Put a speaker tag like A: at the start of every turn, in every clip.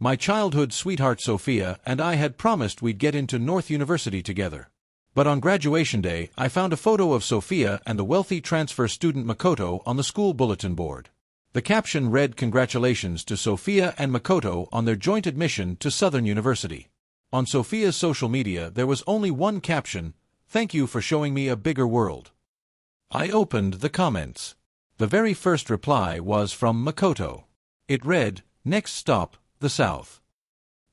A: My childhood sweetheart Sophia and I had promised we'd get into North University together. But on graduation day, I found a photo of Sophia and the wealthy transfer student Makoto on the school bulletin board. The caption read, "Congratulations to Sophia and Makoto on their joint admission to Southern University." On Sophia's social media there was only one caption, "Thank you for showing me a bigger world." I opened the comments. The very first reply was from Makoto. It read, "Next stop, the South."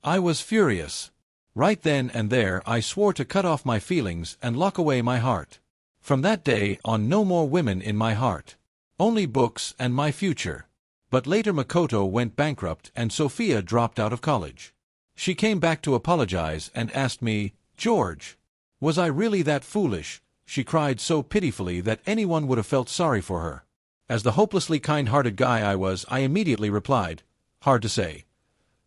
A: I was furious. Right then and there I swore to cut off my feelings and lock away my heart. From that day on, no more women in my heart. Only books and my future. But later Makoto went bankrupt and Sophia dropped out of college. She came back to apologize and asked me, "George, was I really that foolish?" She cried so pitifully that anyone would have felt sorry for her. As the hopelessly kind-hearted guy I was, I immediately replied, "Hard to say."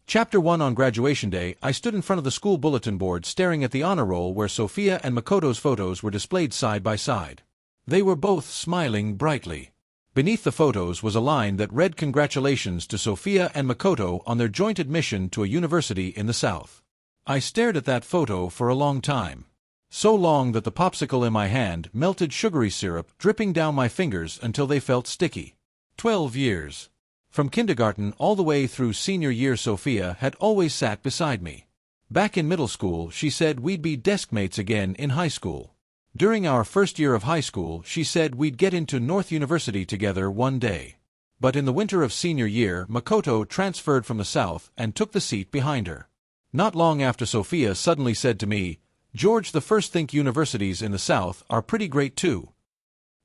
A: Chapter 1. On graduation day, I stood in front of the school bulletin board staring at the honor roll where Sophia and Makoto's photos were displayed side by side. They were both smiling brightly. Beneath the photos was a line that read, "Congratulations to Sophia and Makoto on their joint admission to a university in the South." I stared at that photo for a long time. So long that the popsicle in my hand melted sugary syrup dripping down my fingers until they felt sticky. 12 years. From kindergarten all the way through senior year, Sophia had always sat beside me. Back in middle school, she said we'd be deskmates again in high school. During our first year of high school, she said we'd get into North University together one day. But in the winter of senior year, Makoto transferred from the South and took the seat behind her. Not long after, Sophia suddenly said to me, "George, the first think universities in the South are pretty great too."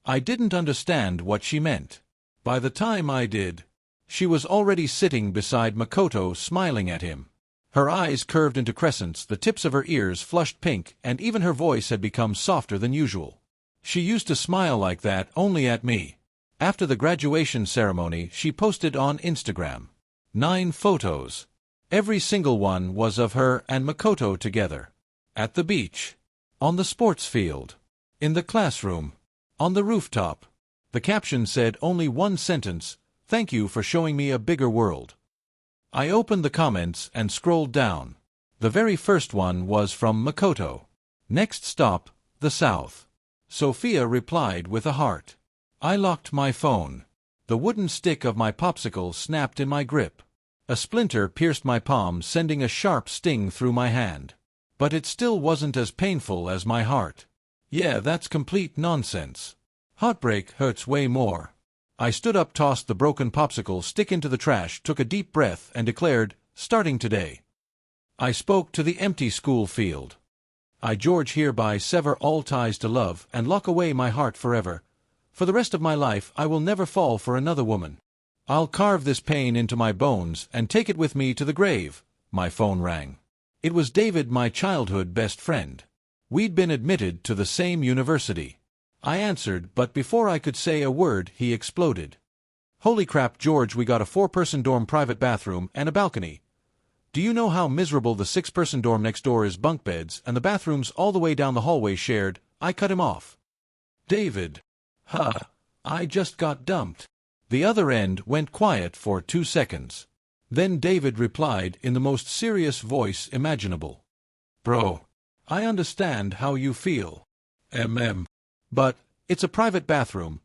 A: I didn't understand what she meant. By the time I did, she was already sitting beside Makoto smiling at him. Her eyes curved into crescents, the tips of her ears flushed pink, and even her voice had become softer than usual. She used to smile like that only at me. After the graduation ceremony, she posted on Instagram 9 photos. Every single one was of her and Makoto together. At the beach. On the sports field. In the classroom. On the rooftop. The caption said only one sentence, "Thank you for showing me a bigger world." I opened the comments and scrolled down. The very first one was from Makoto. "Next stop, the South." Sophia replied with a heart. I locked my phone. The wooden stick of my popsicle snapped in my grip. A splinter pierced my palm, sending a sharp sting through my hand. But it still wasn't as painful as my heart. Yeah, that's complete nonsense. Heartbreak hurts way more. I stood up, tossed the broken popsicle stick into the trash, took a deep breath, and declared, "Starting today." I spoke to the empty school field. I, George, hereby sever all ties to love and lock away my heart forever. For the rest of my life I will never fall for another woman. I'll carve this pain into my bones and take it with me to the grave. My phone rang. It was David, my childhood best friend. We'd been admitted to the same university. I answered, but before I could say a word, he exploded. "Holy crap, George, we got a 4-person dorm, private bathroom, and a balcony. Do you know how miserable the 6-person dorm next door is? Bunk beds, and the bathrooms all the way down the hallway shared." I cut him off. "David. I just got dumped." The other end went quiet for 2 seconds. Then David replied in the most serious voice imaginable. "Bro, I understand how you feel. But it's a private bathroom.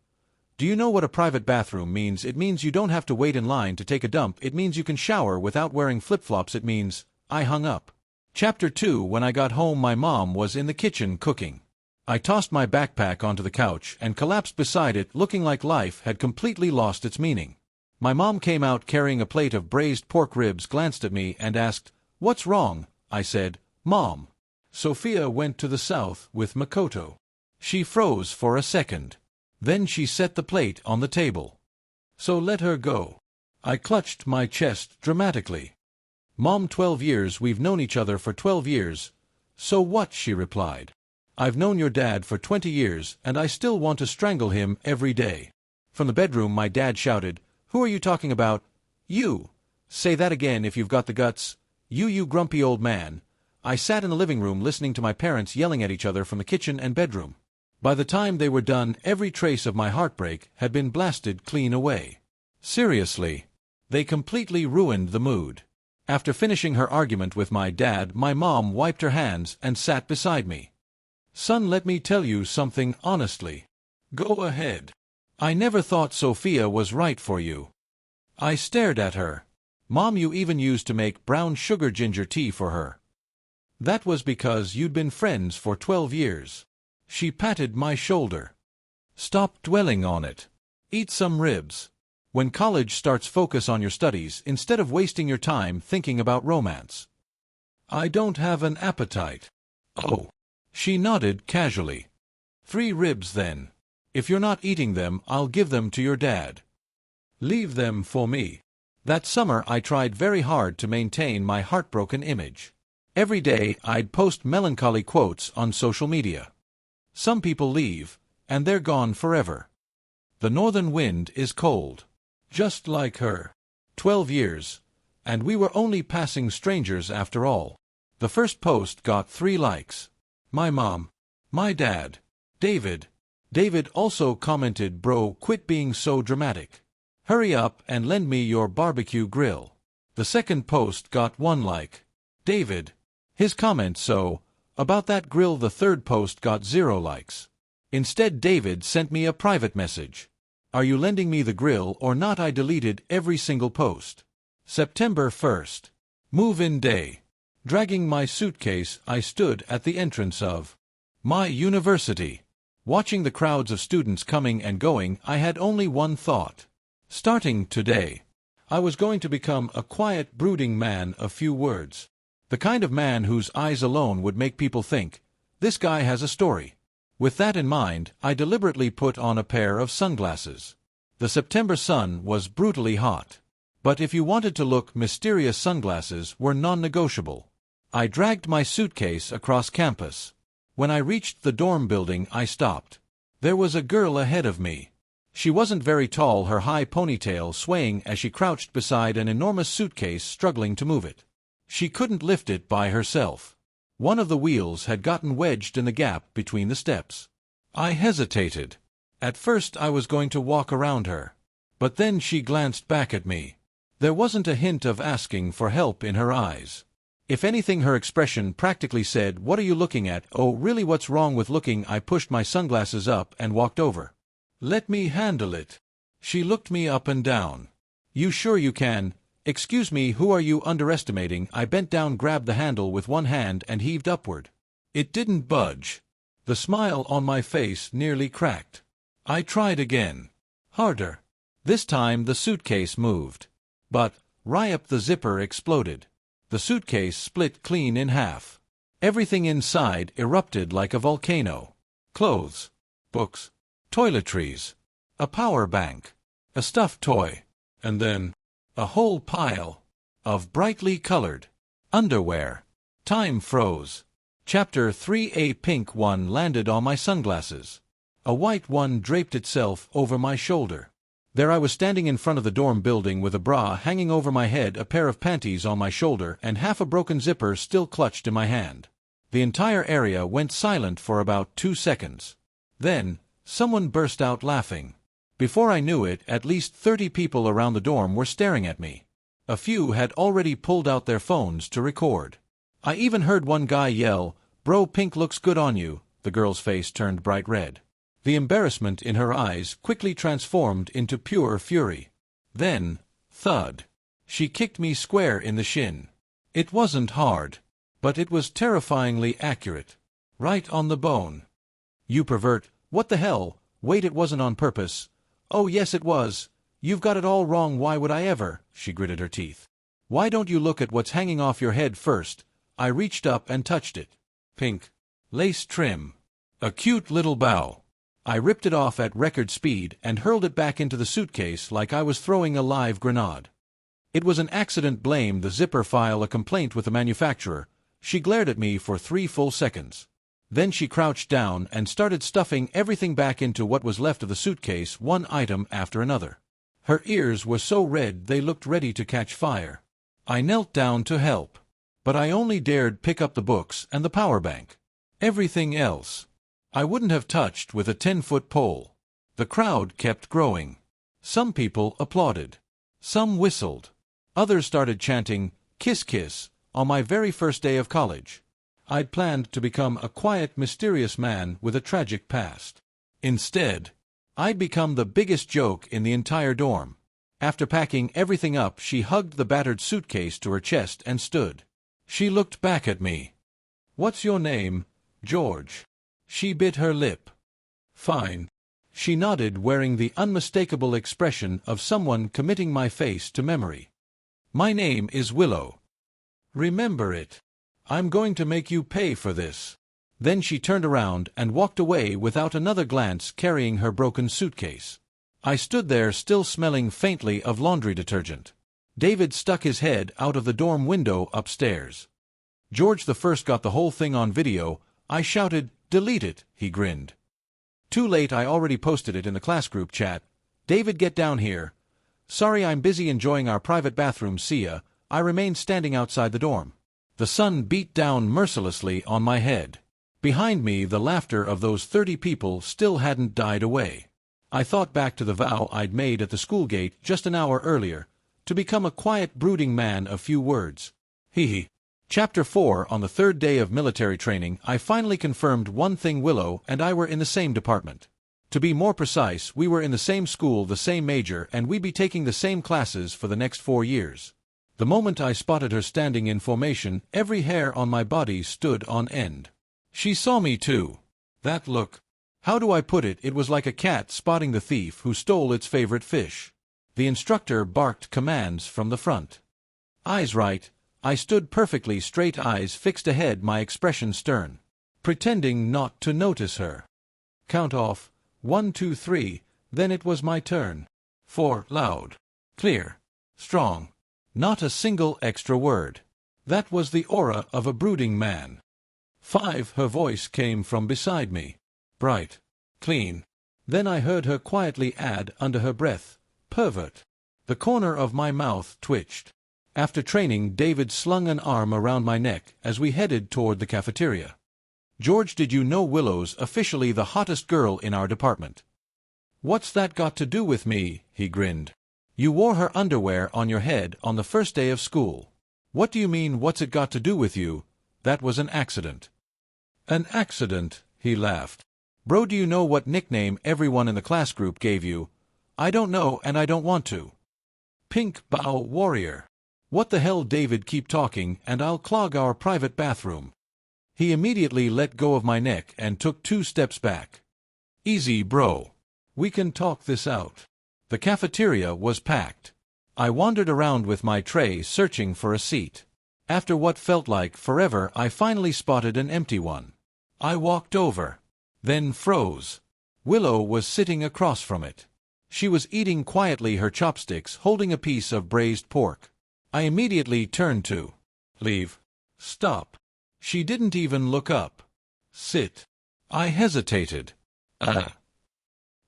A: Do you know what a private bathroom means? It means you don't have to wait in line to take a dump. It means you can shower without wearing flip-flops. It means..." I hung up. Chapter 2. When I got home, my mom was in the kitchen cooking. I tossed my backpack onto the couch and collapsed beside it, looking like life had completely lost its meaning. My mom came out carrying a plate of braised pork ribs, glanced at me, and asked, "What's wrong?" I said, "Mom, Sophia went to the South with Makoto." She froze for a second. Then she set the plate on the table. "So let her go." I clutched my chest dramatically. "Mom, 12 years, we've known each other for 12 years. So what?" she replied. "I've known your dad for 20 years, and I still want to strangle him every day." From the bedroom, my dad shouted, "Who are you talking about?" "You. Say that again if you've got the guts. You grumpy old man." I sat in the living room listening to my parents yelling at each other from the kitchen and bedroom. By the time they were done, every trace of my heartbreak had been blasted clean away. Seriously. They completely ruined the mood. After finishing her argument with my dad, my mom wiped her hands and sat beside me. "Son, let me tell you something honestly." "Go ahead." "I never thought Sophia was right for you." I stared at her. "Mom, you even used to make brown sugar ginger tea for her." "That was because you'd been friends for 12 years. She patted my shoulder. "Stop dwelling on it. Eat some ribs. When college starts, focus on your studies instead of wasting your time thinking about romance." "I don't have an appetite." "Oh." She nodded casually. "3 ribs then. If you're not eating them, I'll give them to your dad." "Leave them for me." That summer I tried very hard to maintain my heartbroken image. Every day I'd post melancholy quotes on social media. Some people leave, and they're gone forever. The northern wind is cold. Just like her. 12 years, and we were only passing strangers after all. The first post got 3 likes. My mom, my dad, David. David also commented, "Bro, quit being so dramatic. Hurry up and lend me your barbecue grill." The second post got 1 like. David. His comment, "So, about that grill." The third post got 0 likes. Instead, David sent me a private message. "Are you lending me the grill or not?" I deleted every single post. September 1st. Move-in day. Dragging my suitcase, I stood at the entrance of my university. Watching the crowds of students coming and going, I had only one thought. Starting today, I was going to become a quiet, brooding man of few words. The kind of man whose eyes alone would make people think, "This guy has a story." With that in mind, I deliberately put on a pair of sunglasses. The September sun was brutally hot. But if you wanted to look mysterious, sunglasses were non-negotiable. I dragged my suitcase across campus. When I reached the dorm building, I stopped. There was a girl ahead of me. She wasn't very tall, her high ponytail swaying as she crouched beside an enormous suitcase, struggling to move it. She couldn't lift it by herself. One of the wheels had gotten wedged in the gap between the steps. I hesitated. At first I was going to walk around her. But then she glanced back at me. There wasn't a hint of asking for help in her eyes. If anything, her expression practically said, "What are you looking at?" "Oh, really, what's wrong with looking?" I pushed my sunglasses up and walked over. "Let me handle it." She looked me up and down. "You sure you can?" "Excuse me, who are you underestimating?" I bent down, grabbed the handle with one hand, and heaved upward. It didn't budge. The smile on my face nearly cracked. I tried again. Harder. This time the suitcase moved. But, RIP, the zipper exploded. The suitcase split clean in half. Everything inside erupted like a volcano. Clothes, books, toiletries, a power bank, a stuffed toy, and then a whole pile of brightly colored underwear. Time froze. Chapter 3. A pink one landed on my sunglasses. A white one draped itself over my shoulder. There I was, standing in front of the dorm building with a bra hanging over my head, a pair of panties on my shoulder, and half a broken zipper still clutched in my hand. The entire area went silent for about 2 seconds. Then, someone burst out laughing. Before I knew it, at least 30 people around the dorm were staring at me. A few had already pulled out their phones to record. I even heard one guy yell, "Bro, pink looks good on you." The girl's face turned bright red. The embarrassment in her eyes quickly transformed into pure fury. Then, thud. She kicked me square in the shin. It wasn't hard, but it was terrifyingly accurate. Right on the bone. "You pervert, what the hell?" "Wait, it wasn't on purpose." "Oh yes it was. You've got it all wrong. Why would I ever?" She gritted her teeth. "Why don't you look at what's hanging off your head first?" I reached up and touched it. Pink. Lace trim. A cute little bow. I ripped it off at record speed and hurled it back into the suitcase like I was throwing a live grenade. "It was an accident." "Blame the zipper. File a complaint with the manufacturer." She glared at me for 3 full seconds. Then she crouched down and started stuffing everything back into what was left of the suitcase, one item after another. Her ears were so red they looked ready to catch fire. I knelt down to help. But I only dared pick up the books and the power bank. Everything else I wouldn't have touched with a 10-foot pole. The crowd kept growing. Some people applauded. Some whistled. Others started chanting, Kiss kiss, on my very first day of college. I'd planned to become a quiet, mysterious man with a tragic past. Instead, I'd become the biggest joke in the entire dorm. After packing everything up, she hugged the battered suitcase to her chest and stood. She looked back at me. "What's your name, George?" She bit her lip. "Fine." She nodded, wearing the unmistakable expression of someone committing my face to memory. "My name is Willow. Remember it. I'm going to make you pay for this." Then she turned around and walked away without another glance, carrying her broken suitcase. I stood there, still smelling faintly of laundry detergent. David stuck his head out of the dorm window upstairs. "George the First got the whole thing on video." I shouted. "Delete it," he grinned. "Too late, I already posted it in the class group chat." "David, get down here." "Sorry, I'm busy enjoying our private bathroom, see ya." I remained standing outside the dorm. The sun beat down mercilessly on my head. Behind me, the laughter of those 30 people still hadn't died away. I thought back to the vow I'd made at the school gate just an hour earlier, to become a quiet, brooding man of few words. Hee. Chapter 4. On the third day of military training, I finally confirmed one thing: Willow and I were in the same department. To be more precise, we were in the same school, the same major, and we'd be taking the same classes for the next 4 years. The moment I spotted her standing in formation, every hair on my body stood on end. She saw me too. That look. How do I put it? It was like a cat spotting the thief who stole its favorite fish. The instructor barked commands from the front. Eyes right. I stood perfectly straight, eyes fixed ahead, my expression stern, pretending not to notice her. Count off. 1, 2, 3. Then it was my turn. 4. Loud. Clear. Strong. Not a single extra word. That was the aura of a brooding man. 5. Her voice came from beside me. Bright. Clean. Then I heard her quietly add under her breath, "Pervert." The corner of my mouth twitched. After training, David slung an arm around my neck as we headed toward the cafeteria. "George, did you know Willow's officially the hottest girl in our department?" "What's that got to do with me?" he grinned. "You wore her underwear on your head on the first day of school." "What do you mean, what's it got to do with you? That was an accident." "An accident?" he laughed. "Bro, do you know what nickname everyone in the class group gave you?" "I don't know, and I don't want to." "Pink Bow Warrior." "What the hell, David, keep talking, and I'll clog our private bathroom." He immediately let go of my neck and took 2 steps back. "Easy, bro. We can talk this out." The cafeteria was packed. I wandered around with my tray, searching for a seat. After what felt like forever, I finally spotted an empty one. I walked over, then froze. Willow was sitting across from it. She was eating quietly, her chopsticks holding a piece of braised pork. I immediately turned to leave. "Stop." She didn't even look up. "Sit." I hesitated.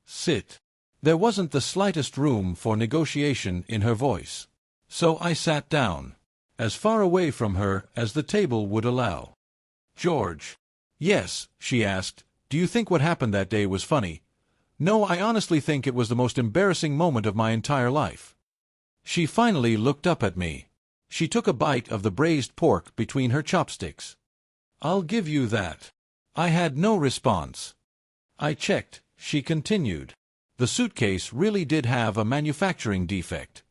A: Sit." There wasn't the slightest room for negotiation in her voice. So I sat down, as far away from her as the table would allow. "George." "Yes," she asked. "Do you think what happened that day was funny?" "No, I honestly think it was the most embarrassing moment of my entire life." She finally looked up at me. She took a bite of the braised pork between her chopsticks. "I'll give you that." I had no response. "I checked," she continued. "The suitcase really did have a manufacturing defect."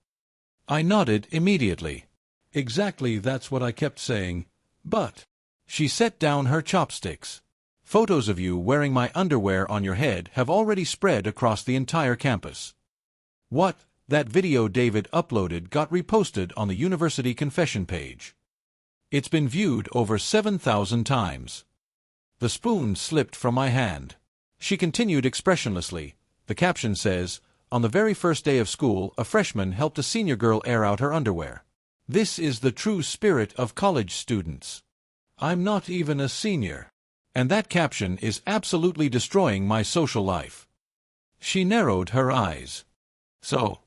A: I nodded immediately. "Exactly, that's what I kept saying. But..." She set down her chopsticks. "Photos of you wearing my underwear on your head have already spread across the entire campus." "What?" "That video David uploaded got reposted on the university confession page. It's been viewed over 7,000 times." The spoon slipped from my hand. She continued expressionlessly. "The caption says, 'On the very first day of school, a freshman helped a senior girl air out her underwear.' This is the true spirit of college students. I'm not even a senior. And that caption is absolutely destroying my social life." She narrowed her eyes. "So,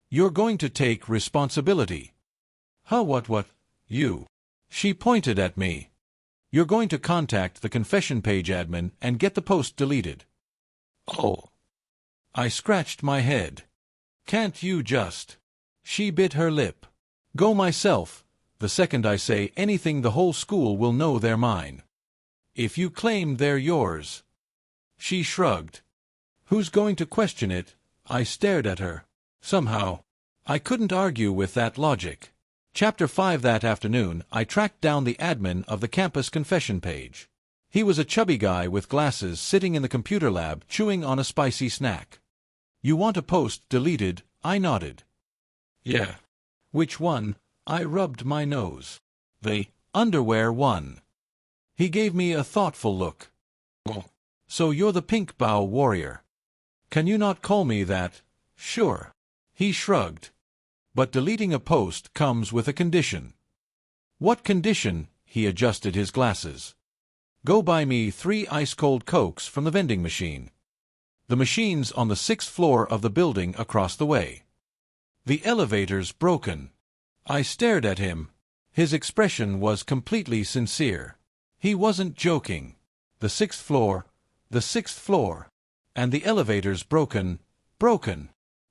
A: you're going to take responsibility?" "Huh, what? You?" She pointed at me. "You're going to contact the confession page admin and get the post deleted." "Oh." I scratched my head. "Can't you just..." She bit her lip. "Go myself. The second I say anything, the whole school will know they're mine. If you claim they're yours." She shrugged. "Who's going to question it?" I stared at her. Somehow, I couldn't argue with that logic. Chapter 5. That afternoon, I tracked down the admin of the campus confession page. He was a chubby guy with glasses sitting in the computer lab chewing on a spicy snack. "You want a post deleted?" I nodded. "Yeah." "Which one?" I rubbed my nose. "The underwear one." He gave me a thoughtful look. "Oh, so you're the pink bow warrior. Can you not call me that?" "Sure." He shrugged. "But deleting a post comes with a condition." "What condition?" He adjusted his glasses. "Go buy me 3 ice-cold Cokes from the vending machine. The machine's on the 6th floor of the building across the way. The elevator's broken." I stared at him. His expression was completely sincere. He wasn't joking. The 6th floor, the 6th floor, and the elevator's broken.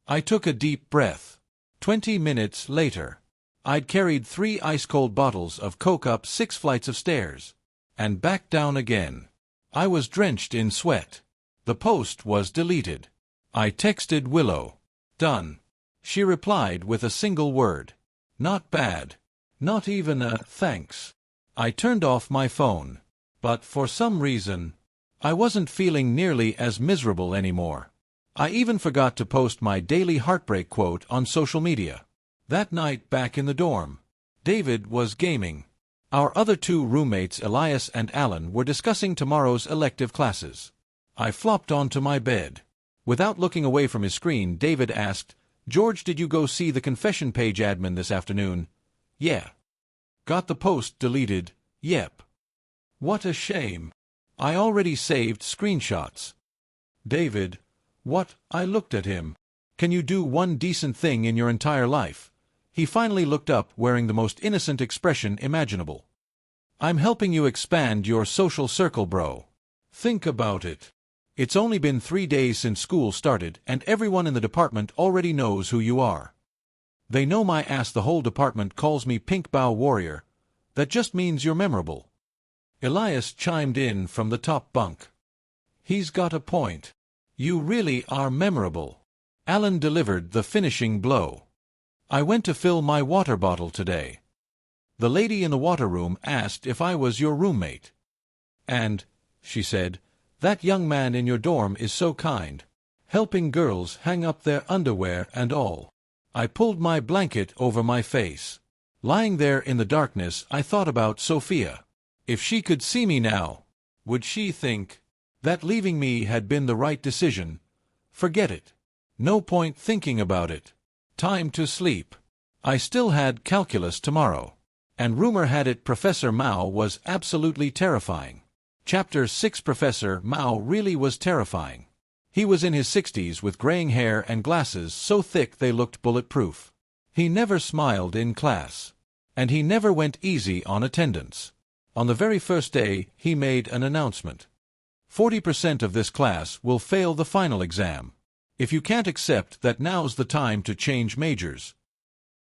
A: I took a deep breath. 20 minutes later, I'd carried 3 ice-cold bottles of Coke up 6 flights of stairs, and back down again. I was drenched in sweat. The post was deleted. I texted Willow. "Done." She replied with a single word. "Not bad." Not even a thanks. I turned off my phone. But for some reason, I wasn't feeling nearly as miserable anymore. I even forgot to post my daily Heartbreak quote on social media. That night back in the dorm, David was gaming. Our other 2 roommates, Elias and Alan, were discussing tomorrow's elective classes. I flopped onto my bed. Without looking away from his screen, David asked, "George, did you go see the confession page admin this afternoon?" "Yeah." "Got the post deleted?" "Yep." "What a shame. I already saved screenshots." "David, what?" I looked at him. "Can you do one decent thing in your entire life?" He finally looked up, wearing the most innocent expression imaginable. "I'm helping you expand your social circle, bro. Think about it. It's only been 3 days since school started, and everyone in the department already knows who you are. They know my ass. The whole department calls me Pink Bow Warrior. That just means you're memorable." Elias chimed in from the top bunk. "He's got a point. You really are memorable." Alan delivered the finishing blow. "I went to fill my water bottle today. The lady in the water room asked if I was your roommate. And," she said, "that young man in your dorm is so kind, helping girls hang up their underwear and all." I pulled my blanket over my face. Lying there in the darkness, I thought about Sophia. If she could see me now, would she think that leaving me had been the right decision? Forget it. No point thinking about it. Time to sleep. I still had calculus tomorrow. And rumor had it Professor Mao was absolutely terrifying. Chapter 6. Professor Mao really was terrifying. He was in his 60s with graying hair and glasses so thick they looked bulletproof. He never smiled in class. And he never went easy on attendance. On the very first day, he made an announcement. 40% of this class will fail the final exam. If you can't accept that, now's the time to change majors.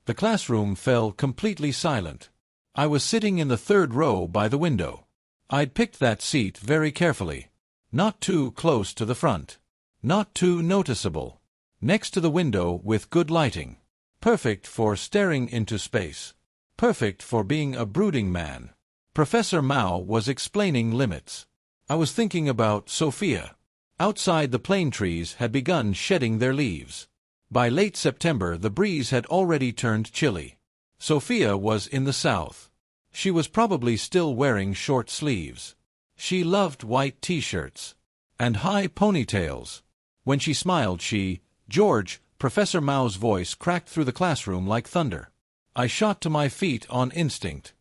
A: The classroom fell completely silent. I was sitting in the 3rd row by the window. I'd picked that seat very carefully. Not too close to the front. Not too noticeable. Next to the window with good lighting. Perfect for staring into space. Perfect for being a brooding man. Professor Mao was explaining limits. I was thinking about Sophia. Outside, the plane trees had begun shedding their leaves. By late September, the breeze had already turned chilly. Sophia was in the south. She was probably still wearing short sleeves. She loved white t-shirts and high ponytails. When she smiled, "George," Professor Mao's voice cracked through the classroom like thunder. I shot to my feet on instinct.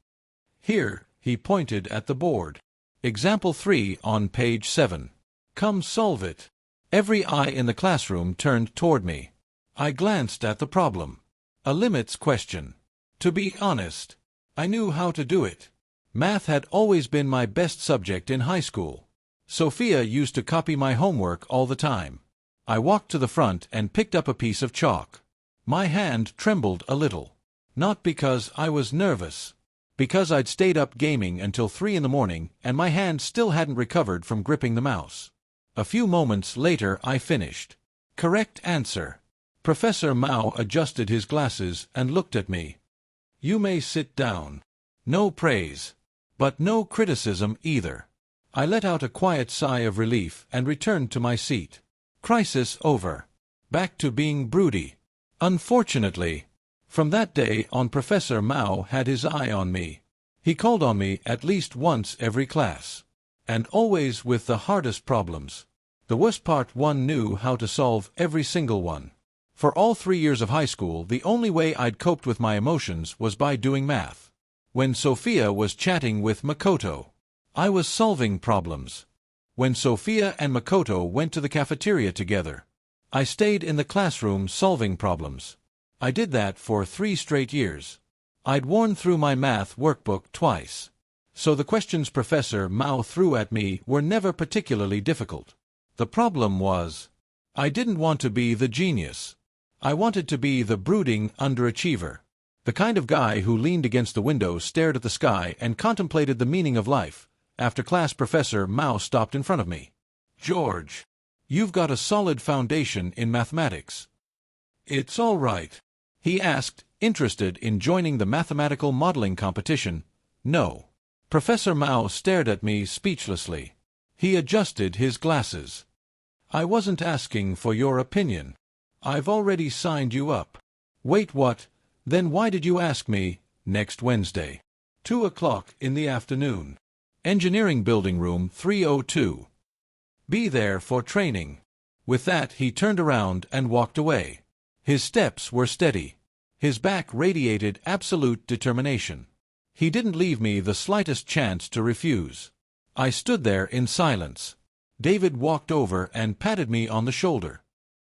A: "Here," he pointed at the board. "Example 3 on page 7. Come solve it." Every eye in the classroom turned toward me. I glanced at the problem. A limits question. To be honest, I knew how to do it. Math had always been my best subject in high school. Sophia used to copy my homework all the time. I walked to the front and picked up a piece of chalk. My hand trembled a little. Not because I was nervous, because I'd stayed up gaming until 3 in the morning and my hand still hadn't recovered from gripping the mouse. A few moments later I finished. Correct answer. Professor Mao adjusted his glasses and looked at me. You may sit down. No praise. But no criticism either. I let out a quiet sigh of relief and returned to my seat. Crisis over. Back to being broody. Unfortunately, from that day on, Professor Mao had his eye on me. He called on me at least once every class. And always with the hardest problems. The worst part, one knew how to solve every single one. For all 3 years of high school, the only way I'd coped with my emotions was by doing math. When Sophia was chatting with Makoto, I was solving problems. When Sophia and Makoto went to the cafeteria together, I stayed in the classroom solving problems. I did that for 3 straight years. I'd worn through my math workbook twice. So the questions Professor Mao threw at me were never particularly difficult. The problem was, I didn't want to be the genius. I wanted to be the brooding underachiever. The kind of guy who leaned against the window, stared at the sky, and contemplated the meaning of life. After class, Professor Mao stopped in front of me. George, you've got a solid foundation in mathematics. It's all right. He asked, interested in joining the mathematical modeling competition. No. Professor Mao stared at me speechlessly. He adjusted his glasses. I wasn't asking for your opinion. I've already signed you up. Wait, what? Then why did you ask me? Next Wednesday. 2 o'clock in the afternoon. Engineering Building Room 302. Be there for training. With that, he turned around and walked away. His steps were steady. His back radiated absolute determination. He didn't leave me the slightest chance to refuse. I stood there in silence. David walked over and patted me on the shoulder.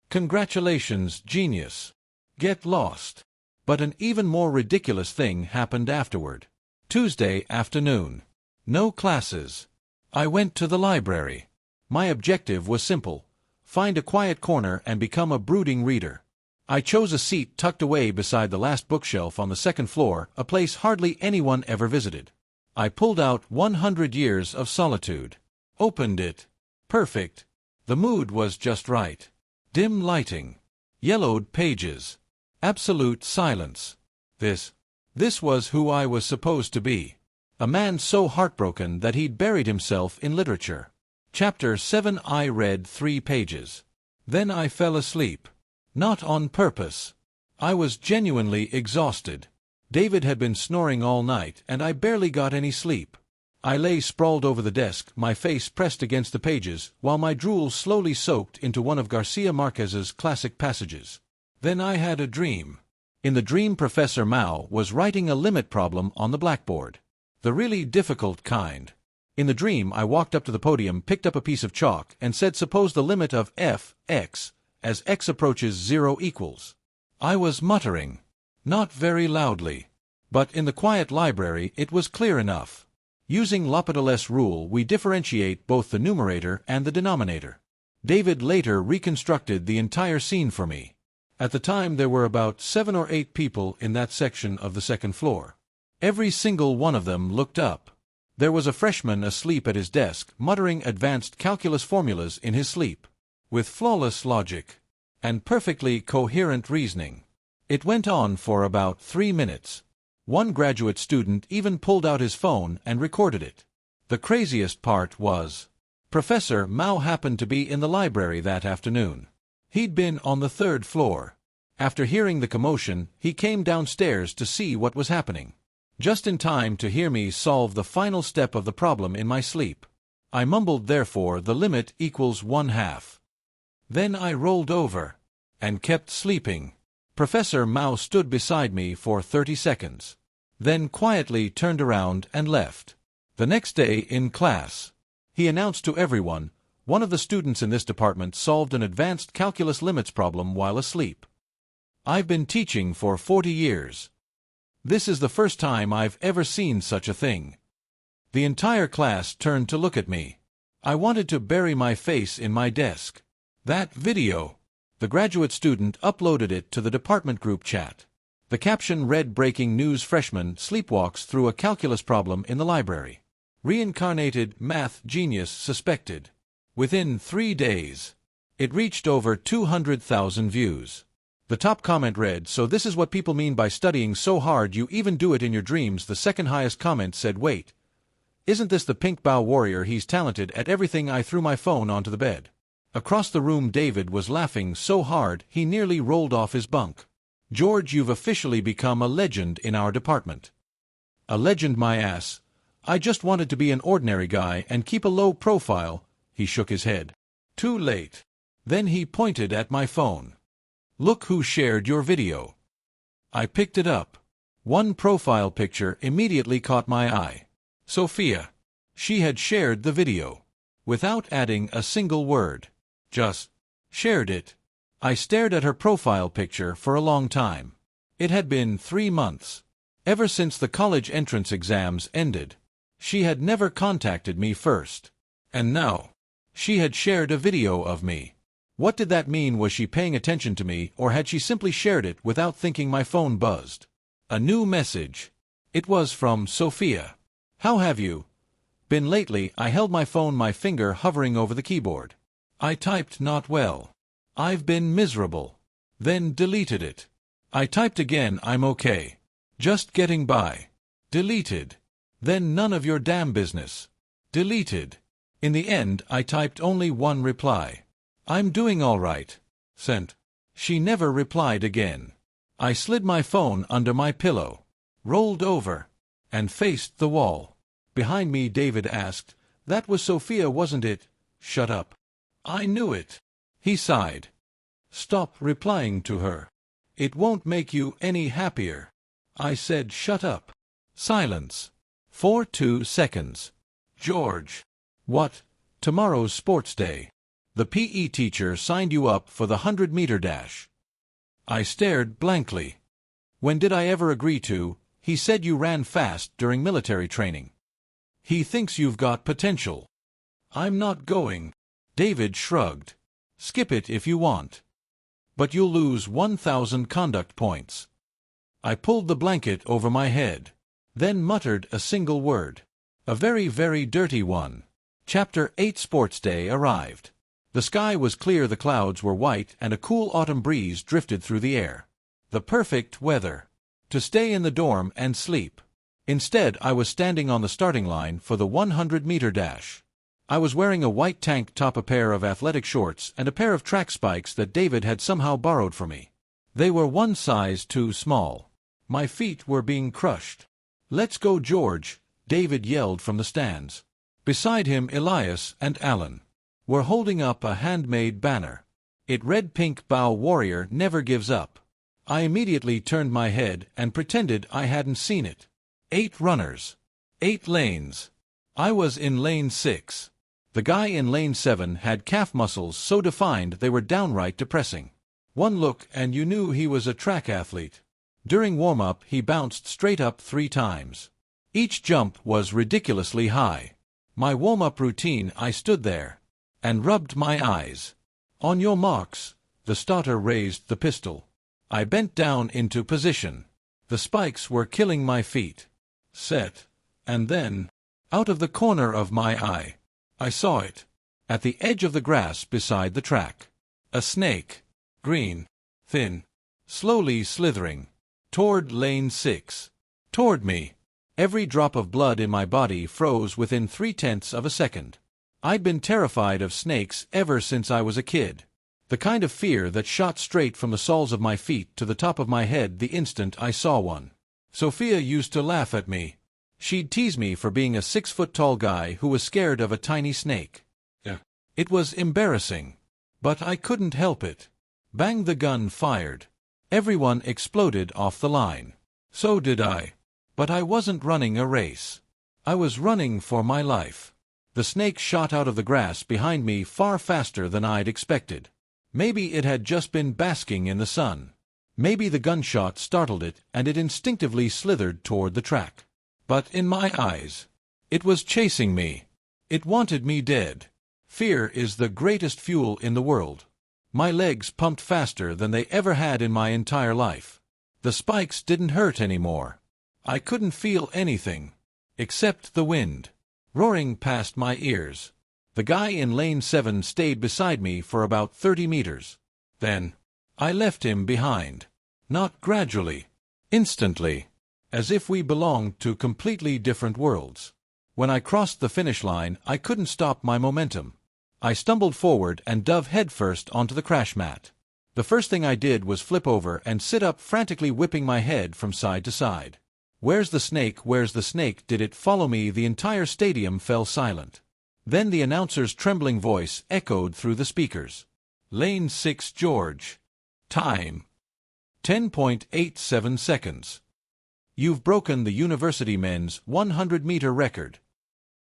A: Congratulations, genius. Get lost. But an even more ridiculous thing happened afterward. Tuesday afternoon. No classes. I went to the library. My objective was simple: find a quiet corner and become a brooding reader. I chose a seat tucked away beside the last bookshelf on the second floor, a place hardly anyone ever visited. I pulled out 100 Years of Solitude. Opened it. Perfect. The mood was just right. Dim lighting. Yellowed pages. Absolute silence. This was who I was supposed to be. A man so heartbroken that he'd buried himself in literature. Chapter 7. I read 3 pages. Then I fell asleep. Not on purpose. I was genuinely exhausted. David had been snoring all night, and I barely got any sleep. I lay sprawled over the desk, my face pressed against the pages, while my drool slowly soaked into one of Garcia Marquez's classic passages. Then I had a dream. In the dream, Professor Mao was writing a limit problem on the blackboard. The really difficult kind. In the dream, I walked up to the podium, picked up a piece of chalk, and said, suppose the limit of f(x) as x approaches 0 equals. I was muttering. Not very loudly. But in the quiet library it was clear enough. Using L'Hopital's rule, we differentiate both the numerator and the denominator. David later reconstructed the entire scene for me. At the time there were about 7 or 8 people in that section of the second floor. Every single one of them looked up. There was a freshman asleep at his desk, muttering advanced calculus formulas in his sleep. With flawless logic. And perfectly coherent reasoning. It went on for about 3 minutes. One graduate student even pulled out his phone and recorded it. The craziest part was, Professor Mao happened to be in the library that afternoon. He'd been on the 3rd floor. After hearing the commotion, he came downstairs to see what was happening. Just in time to hear me solve the final step of the problem in my sleep. I mumbled, therefore the limit equals 1/2. Then I rolled over. And kept sleeping. Professor Mao stood beside me for 30 seconds. Then quietly turned around and left. The next day in class, he announced to everyone, one of the students in this department solved an advanced calculus limits problem while asleep. I've been teaching for 40 years. This is the first time I've ever seen such a thing. The entire class turned to look at me. I wanted to bury my face in my desk. That video. The graduate student uploaded it to the department group chat. The caption read, "Breaking news: freshman sleepwalks through a calculus problem in the library. Reincarnated math genius suspected." Within 3 days, it reached over 200,000 views. The top comment read, "So this is what people mean by studying so hard you even do it in your dreams." The second highest comment said, "Wait, isn't this the pink bow warrior? He's talented at everything." I threw my phone onto the bed. Across the room, David was laughing so hard he nearly rolled off his bunk. "George, you've officially become a legend in our department." "A legend my ass. I just wanted to be an ordinary guy and keep a low profile." He shook his head. "Too late." Then he pointed at my phone. "Look who shared your video." I picked it up. One profile picture immediately caught my eye. Sophia. She had shared the video. Without adding a single word. Just shared it. I stared at her profile picture for a long time. It had been 3 months. Ever since the college entrance exams ended. She had never contacted me first. And now, she had shared a video of me. What did that mean? Was she paying attention to me, or had she simply shared it without thinking? My phone buzzed. A new message. It was from Sophia. "How have you been lately?" I held my phone, my finger hovering over the keyboard. I typed, "Not well. I've been miserable." Then deleted it. I typed again, "I'm okay. Just getting by." Deleted. Then, "None of your damn business." Deleted. In the end, I typed only one reply. "I'm doing all right." Sent. She never replied again. I slid my phone under my pillow, rolled over, and faced the wall. Behind me, David asked, "That was Sophia, wasn't it?" "Shut up. I knew it." He sighed. "Stop replying to her. It won't make you any happier." I said, "Shut up." Silence. For 2 seconds. "George." "What?" "Tomorrow's sports day. The PE teacher signed you up for the 100-meter dash." I stared blankly. "When did I ever agree to?" "He said you ran fast during military training. He thinks you've got potential." "I'm not going." David shrugged. "Skip it if you want. But you'll lose 1,000 conduct points." I pulled the blanket over my head, then muttered a single word. A very, very dirty one. Chapter 8. Sports day arrived. The sky was clear, the clouds were white, and a cool autumn breeze drifted through the air. The perfect weather to stay in the dorm and sleep. Instead, I was standing on the starting line for the 100-meter dash. I was wearing a white tank top, a pair of athletic shorts, and a pair of track spikes that David had somehow borrowed for me. They were one size too small. My feet were being crushed. "Let's go, George," David yelled from the stands. Beside him, Elias and Alan were holding up a handmade banner. It read, "Pink Bow Warrior never gives up." I immediately turned my head and pretended I hadn't seen it. 8 runners. 8 lanes. I was in lane 6. The guy in lane 7 had calf muscles so defined they were downright depressing. One look and you knew he was a track athlete. During warm-up, he bounced straight up 3 times. Each jump was ridiculously high. My warm-up routine, I stood there and rubbed my eyes. "On your marks." The starter raised the pistol. I bent down into position. The spikes were killing my feet. Set. And then, out of the corner of my eye, I saw it. At the edge of the grass beside the track. A snake. Green. Thin. Slowly slithering. Toward lane 6. Toward me. Every drop of blood in my body froze within 0.3 of a second. I'd been terrified of snakes ever since I was a kid. The kind of fear that shot straight from the soles of my feet to the top of my head the instant I saw one. Sophia used to laugh at me. She'd tease me for being a 6-foot-tall guy who was scared of a tiny snake. It was embarrassing. But I couldn't help it. Bang, the gun fired. Everyone exploded off the line. So did I. But I wasn't running a race. I was running for my life. The snake shot out of the grass behind me far faster than I'd expected. Maybe it had just been basking in the sun. Maybe the gunshot startled it and it instinctively slithered toward the track. But in my eyes, it was chasing me. It wanted me dead. Fear is the greatest fuel in the world. My legs pumped faster than they ever had in my entire life. The spikes didn't hurt anymore. I couldn't feel anything, except the wind, roaring past my ears. The guy in lane 7 stayed beside me for about 30 meters. Then, I left him behind. Not gradually. Instantly. As if we belonged to completely different worlds. When I crossed the finish line, I couldn't stop my momentum. I stumbled forward and dove headfirst onto the crash mat. The first thing I did was flip over and sit up, frantically whipping my head from side to side. "Where's the snake? Where's the snake? Did it follow me?" The entire stadium fell silent. Then the announcer's trembling voice echoed through the speakers. "Lane 6 George. Time. 10.87 seconds. You've broken the university men's 100-meter record.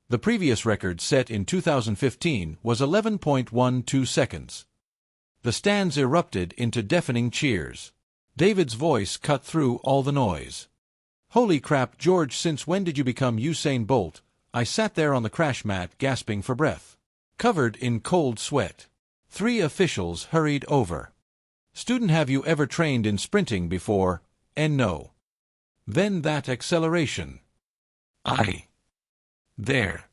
A: The previous record, set in 2015, was 11.12 seconds. The stands erupted into deafening cheers. David's voice cut through all the noise. "Holy crap, George, since when did you become Usain Bolt?" I sat there on the crash mat, gasping for breath, covered in cold sweat. 3 officials hurried over. "Student, have you ever trained in sprinting before?" "And no." Then that acceleration. There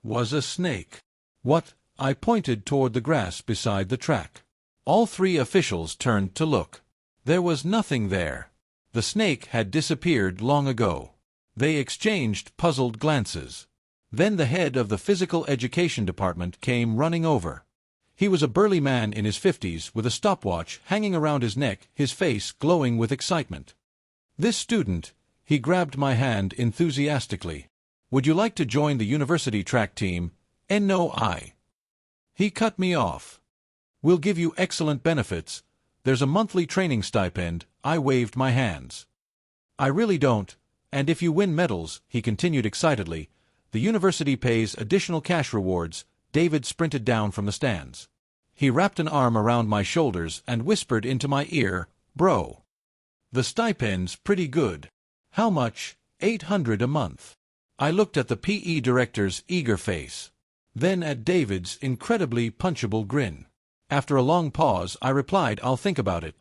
A: was a snake. "What?" I pointed toward the grass beside the track. All 3 officials turned to look. There was nothing there. The snake had disappeared long ago. They exchanged puzzled glances. Then the head of the physical education department came running over. He was a burly man in his 50s with a stopwatch hanging around his neck, his face glowing with excitement. "This student," he grabbed my hand enthusiastically. "Would you like to join the university track team?" "And no, He cut me off. "We'll give you excellent benefits. There's a monthly training stipend." I waved my hands. "I really don't. And if you win medals," he continued excitedly, "the university pays additional cash rewards." David sprinted down from the stands. He wrapped an arm around my shoulders and whispered into my ear, "Bro, the stipend's pretty good." "How much?" $800 a month. I looked at the PE director's eager face, then at David's incredibly punchable grin. After a long pause, I replied, "I'll think about it."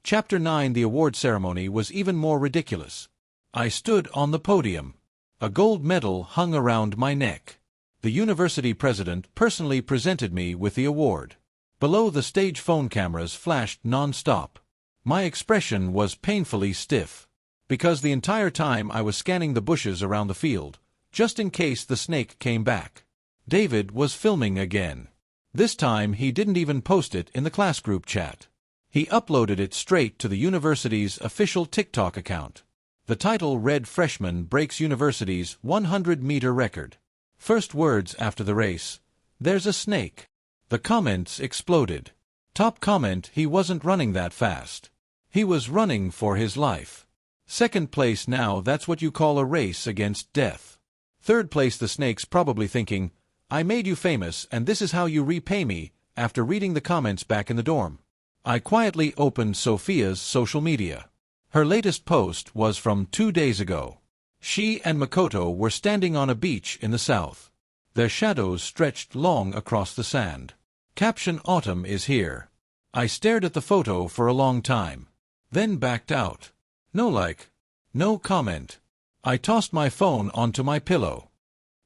A: Chapter 9. The award ceremony was even more ridiculous. I stood on the podium. A gold medal hung around my neck. The university president personally presented me with the award. Below, the stage phone cameras flashed non-stop. My expression was painfully stiff, because the entire time I was scanning the bushes around the field, just in case the snake came back. David was filming again. This time he didn't even post it in the class group chat. He uploaded it straight to the university's official TikTok account. The title read, "Freshman breaks university's 100-meter record." First words after the race, "There's a snake." The comments exploded. Top comment, "He wasn't running that fast. He was running for his life." Second place, "Now that's what you call a race against death." Third place, "The snake's probably thinking, I made you famous and this is how you repay me." After reading the comments back in the dorm, I quietly opened Sophia's social media. Her latest post was from 2 days ago. She and Makoto were standing on a beach in the south. Their shadows stretched long across the sand. Caption, "Autumn is here." I stared at the photo for a long time, then backed out. No like, no comment. I tossed my phone onto my pillow.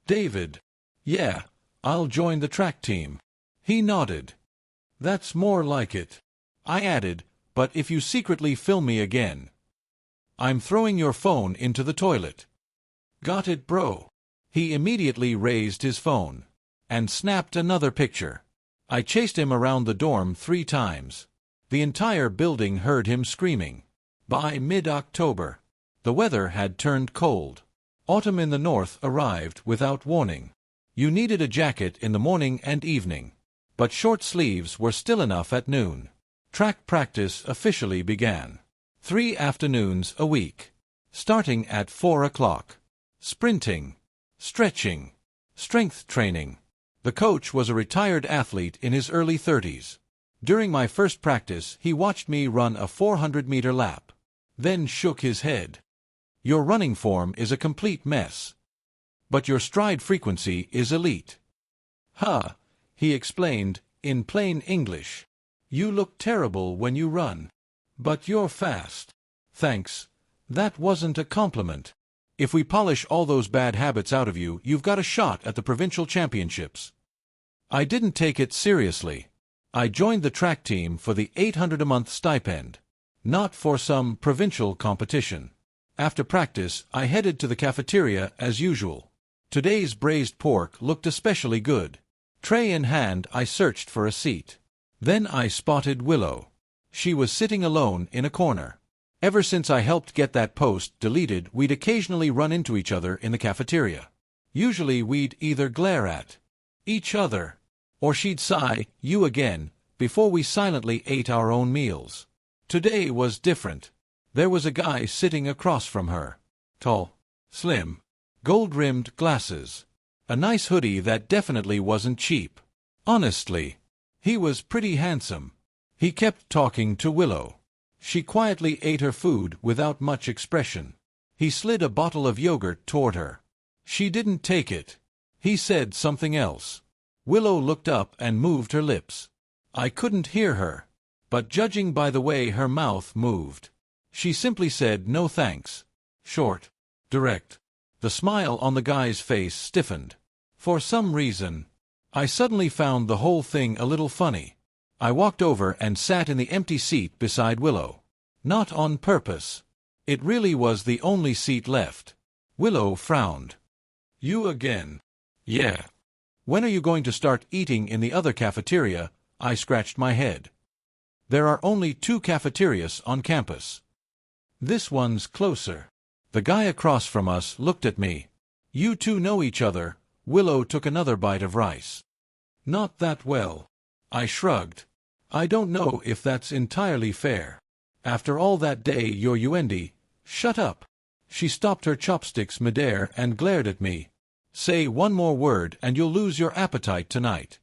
A: "David." "Yeah, I'll join the track team." He nodded. "That's more like it." I added, "But if you secretly film me again, I'm throwing your phone into the toilet." "Got it, bro." He immediately raised his phone and snapped another picture. I chased him around the dorm 3 times. The entire building heard him screaming. By mid-October, the weather had turned cold. Autumn in the north arrived without warning. You needed a jacket in the morning and evening, but short sleeves were still enough at noon. Track practice officially began. 3 afternoons a week, starting at 4 o'clock. Sprinting, stretching, strength training. The coach was a retired athlete in his early 30s. During my first practice, he watched me run a 400-meter lap, then shook his head. "Your running form is a complete mess, but your stride frequency is elite." "Huh," he explained, in plain English. "You look terrible when you run, but you're fast." Thanks. That wasn't a compliment. If we polish all those bad habits out of you, you've got a shot at the provincial championships. I didn't take it seriously. I joined the track team for the $800 a month stipend, not for some provincial competition. After practice, I headed to the cafeteria as usual. Today's braised pork looked especially good. Tray in hand, I searched for a seat. Then I spotted Willow. She was sitting alone in a corner. Ever since I helped get that post deleted, we'd occasionally run into each other in the cafeteria. Usually we'd either glare at each other, or she'd sigh, "You again," before we silently ate our own meals. Today was different. There was a guy sitting across from her. Tall, slim, gold-rimmed glasses. A nice hoodie that definitely wasn't cheap. Honestly, he was pretty handsome. He kept talking to Willow. She quietly ate her food without much expression. He slid a bottle of yogurt toward her. She didn't take it. He said something else. Willow looked up and moved her lips. I couldn't hear her, but judging by the way her mouth moved, she simply said no thanks. Short, direct. The smile on the guy's face stiffened. For some reason, I suddenly found the whole thing a little funny. I walked over and sat in the empty seat beside Willow. Not on purpose. It really was the only seat left. Willow frowned. You again? Yeah. When are you going to start eating in the other cafeteria? I scratched my head. There are only 2 cafeterias on campus. This one's closer. The guy across from us looked at me. You two know each other. Willow took another bite of rice. Not that well. I shrugged. I don't know if that's entirely fair. After all that day, you're Wendy. Shut up. She stopped her chopsticks midair and glared at me. Say one more word and you'll lose your appetite tonight.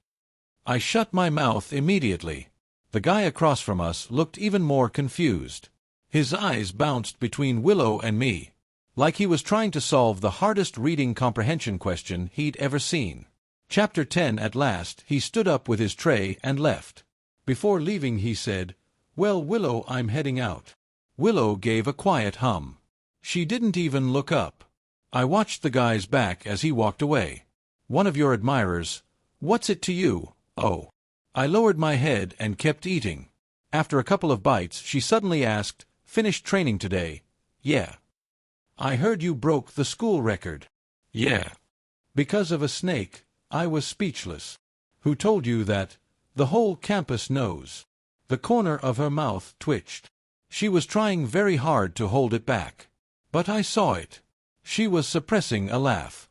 A: I shut my mouth immediately. The guy across from us looked even more confused. His eyes bounced between Willow and me, like he was trying to solve the hardest reading comprehension question he'd ever seen. Chapter 10. At last, he stood up with his tray and left. Before leaving, he said, "Well, Willow, I'm heading out." Willow gave a quiet hum. She didn't even look up. I watched the guy's back as he walked away. One of your admirers. What's it to you? Oh. I lowered my head and kept eating. After a couple of bites, she suddenly asked, "Finished training today?" Yeah. I heard you broke the school record. Yeah. Because of a snake. I was speechless. Who told you that? The whole campus knows. The corner of her mouth twitched. She was trying very hard to hold it back. But I saw it. She was suppressing a laugh.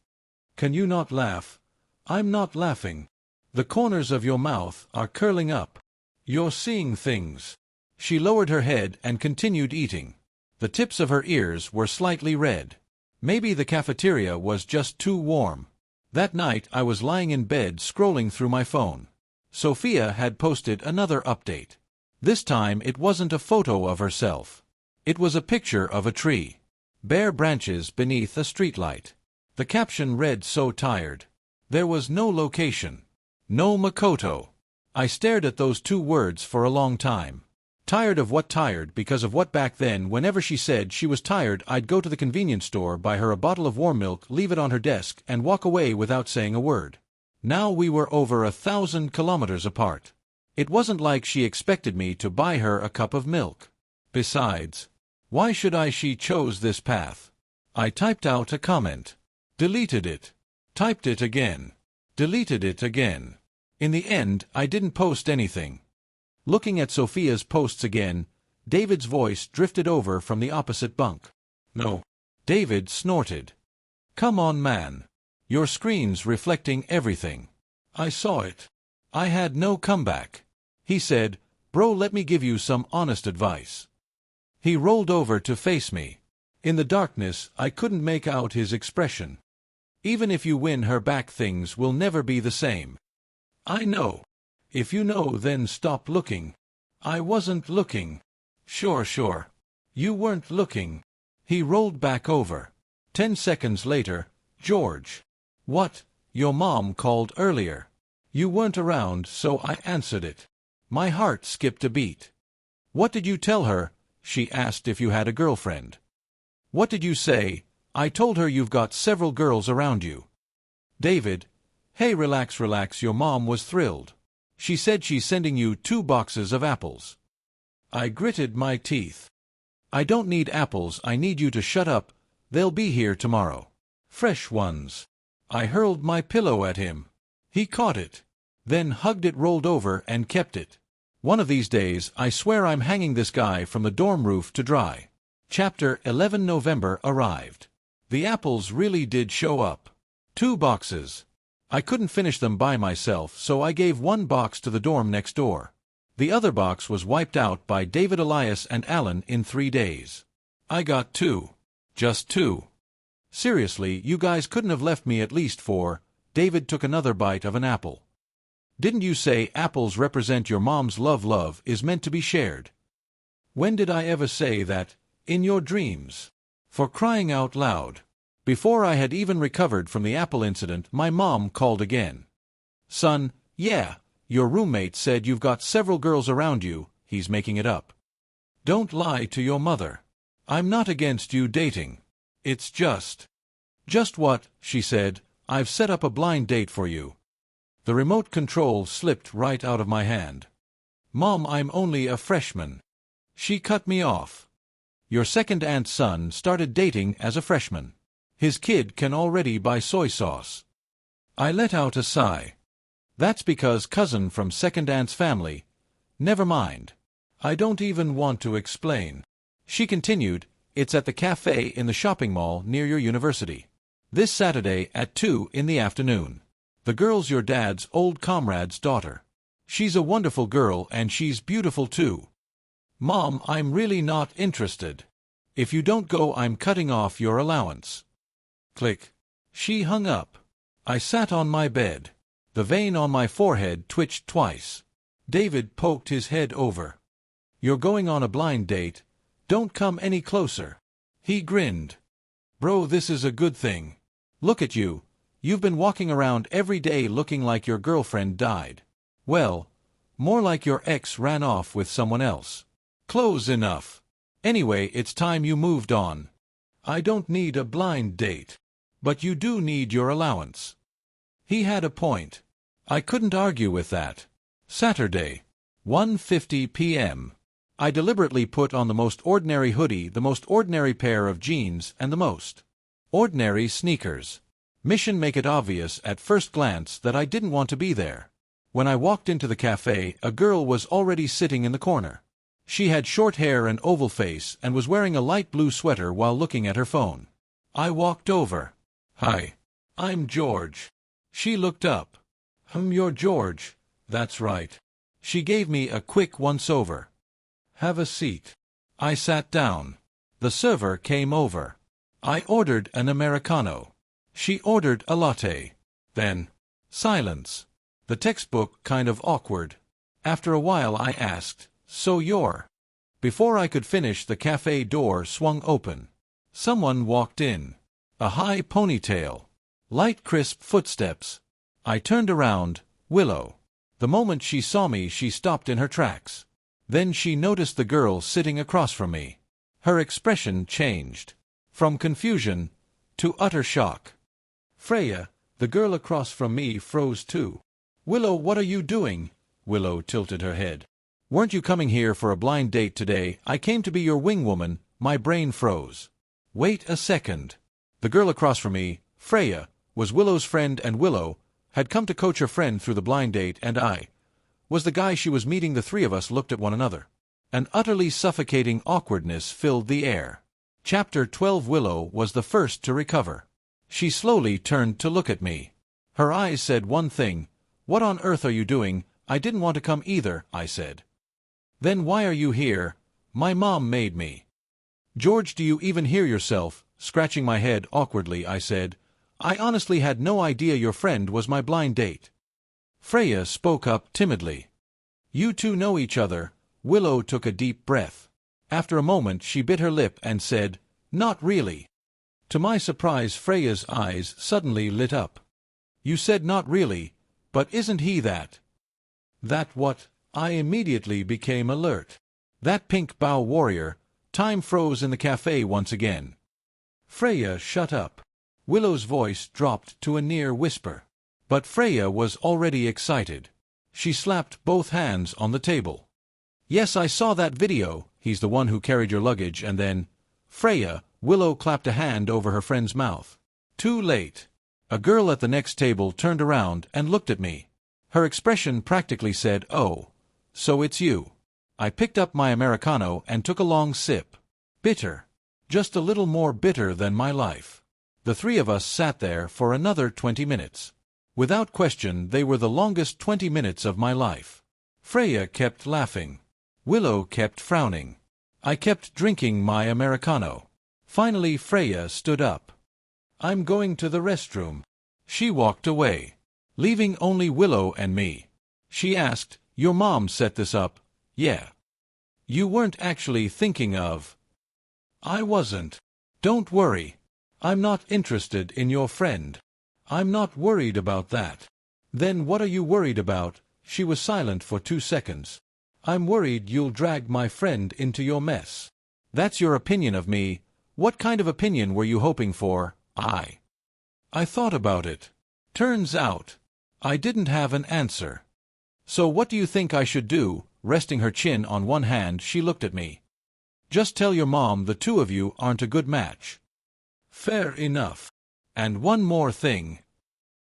A: Can you not laugh? I'm not laughing. The corners of your mouth are curling up. You're seeing things. She lowered her head and continued eating. The tips of her ears were slightly red. Maybe the cafeteria was just too warm. That night I was lying in bed scrolling through my phone. Sophia had posted another update. This time it wasn't a photo of herself. It was a picture of a tree. Bare branches beneath a streetlight. The caption read, "So tired." There was no location. No Makoto. I stared at those 2 words for a long time. Tired of what? Tired because of what? Back then, whenever she said she was tired, I'd go to the convenience store, buy her a bottle of warm milk, leave it on her desk, and walk away without saying a word. Now we were over 1,000 kilometers apart. It wasn't like she expected me to buy her a cup of milk. Besides, why should I? She chose this path. I typed out a comment. Deleted it. Typed it again. Deleted it again. In the end, I didn't post anything. Looking at Sophia's posts again, David's voice drifted over from the opposite bunk. No. David snorted. Come on, man. Your screen's reflecting everything. I saw it. I had no comeback. He said, "Bro, let me give you some honest advice." He rolled over to face me. In the darkness, I couldn't make out his expression. Even if you win her back, things will never be the same. I know. If you know, then stop looking. I wasn't looking. Sure. You weren't looking. He rolled back over. 10 seconds later, George. What? Your mom called earlier. You weren't around, so I answered it. My heart skipped a beat. What did you tell her? She asked if you had a girlfriend. What did you say? I told her you've got several girls around you. David, hey, relax, relax. Your mom was thrilled. She said she's sending you 2 boxes of apples. I gritted my teeth. I don't need apples, I need you to shut up. They'll be here tomorrow. Fresh ones. I hurled my pillow at him. He caught it, then hugged it, rolled over, and kept it. One of these days, I swear I'm hanging this guy from the dorm roof to dry. Chapter 11. November arrived. The apples really did show up. 2 boxes. I couldn't finish them by myself, so I gave 1 box to the dorm next door. The other box was wiped out by David, Elias, and Alan in 3 days. I got 2. Just 2. Seriously, you guys couldn't have left me at least 4. David took another bite of an apple. Didn't you say apples represent your mom's love? Love is meant to be shared. When did I ever say that? In your dreams. For crying out loud. Before I had even recovered from the apple incident, my mom called again. Son, yeah, your roommate said you've got several girls around you. He's making it up. Don't lie to your mother. I'm not against you dating. It's just. Just what? She said. I've set up a blind date for you. The remote control slipped right out of my hand. Mom, I'm only a freshman. She cut me off. Your second aunt's son started dating as a freshman. His kid can already buy soy sauce. I let out a sigh. That's because cousin from second aunt's family. Never mind. I don't even want to explain. She continued, it's at the cafe in the shopping mall near your university. This Saturday at 2 in the afternoon. The girl's your dad's old comrade's daughter. She's a wonderful girl and she's beautiful too. Mom, I'm really not interested. If you don't go, I'm cutting off your allowance. Click. She hung up. I sat on my bed. The vein on my forehead twitched twice. David poked his head over. You're going on a blind date. Don't come any closer. He grinned. Bro, this is a good thing. Look at you. You've been walking around every day looking like your girlfriend died. Well, more like your ex ran off with someone else. Close enough. Anyway, it's time you moved on. I don't need a blind date. But you do need your allowance. He had a point. I couldn't argue with that. Saturday, 1:50 p.m. I deliberately put on the most ordinary hoodie, the most ordinary pair of jeans, and the most ordinary sneakers. Mission: make it obvious at first glance that I didn't want to be there. When I walked into the cafe, a girl was already sitting in the corner. She had short hair and oval face and was wearing a light blue sweater while looking at her phone. I walked over. Hi. I'm George. She looked up. You're George. That's right. She gave me a quick once-over. Have a seat. I sat down. The server came over. I ordered an Americano. She ordered a latte. Then, silence. The textbook kind of awkward. After a while I asked, so you're... Before I could finish, the cafe door swung open. Someone walked in. A high ponytail. Light crisp footsteps. I turned around. Willow. The moment she saw me, she stopped in her tracks. Then she noticed the girl sitting across from me. Her expression changed. From confusion to utter shock. Freya, the girl across from me, froze too. Willow, what are you doing? Willow tilted her head. Weren't you coming here for a blind date today? I came to be your wing woman. My brain froze. Wait a second. The girl across from me, Freya, was Willow's friend, and Willow had come to coach her friend through the blind date, and I was the guy she was meeting. The 3 of us looked at one another. An utterly suffocating awkwardness filled the air. Chapter 12. Willow was the first to recover. She slowly turned to look at me. Her eyes said one thing. What on earth are you doing? I didn't want to come either, I said. Then why are you here? My mom made me. George, do you even hear yourself? Scratching my head awkwardly, I said, I honestly had no idea your friend was my blind date. Freya spoke up timidly. You two know each other. Willow took a deep breath. After a moment she bit her lip and said, Not really. To my surprise, Freya's eyes suddenly lit up. You said not really, but isn't he that? That what? I immediately became alert. That pink bow warrior, Time froze in the cafe once again. Freya, shut up. Willow's voice dropped to a near whisper. But Freya was already excited. She slapped both hands on the table. Yes, I saw that video. He's the one who carried your luggage and then… Freya, Willow clapped a hand over her friend's mouth. Too late. A girl at the next table turned around and looked at me. Her expression practically said, "Oh, so it's you." I picked up my Americano and took a long sip. Bitter. Just a little more bitter than my life. The three of us sat there for another 20 minutes. Without question, they were the longest 20 minutes of my life. Freya kept laughing. Willow kept frowning. I kept drinking my Americano. Finally, Freya stood up. "I'm going to the restroom." She walked away, leaving only Willow and me. She asked, "Your mom set this up?" "Yeah." "You weren't actually thinking of…" "I wasn't. Don't worry. I'm not interested in your friend." "I'm not worried about that." "Then what are you worried about?" She was silent for 2 seconds. "I'm worried you'll drag my friend into your mess." "That's your opinion of me. What kind of opinion were you hoping for?" I thought about it. Turns out, I didn't have an answer. "So what do you think I should do?" Resting her chin on one hand, she looked at me. "Just tell your mom the two of you aren't a good match." "Fair enough. And one more thing."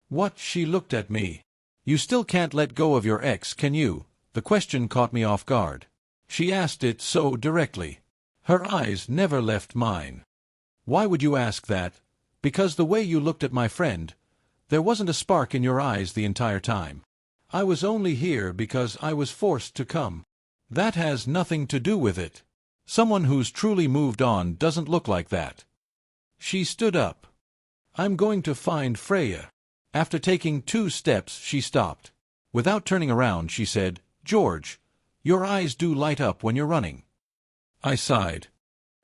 A: "What?" She looked at me. "You still can't let go of your ex, can you?" The question caught me off guard. She asked it so directly. Her eyes never left mine. "Why would you ask that?" "Because the way you looked at my friend, there wasn't a spark in your eyes the entire time." "I was only here because I was forced to come." "That has nothing to do with it. Someone who's truly moved on doesn't look like that." She stood up. "I'm going to find Freya." After taking 2 steps, she stopped. Without turning around, she said, "George, your eyes do light up when you're running." I sighed.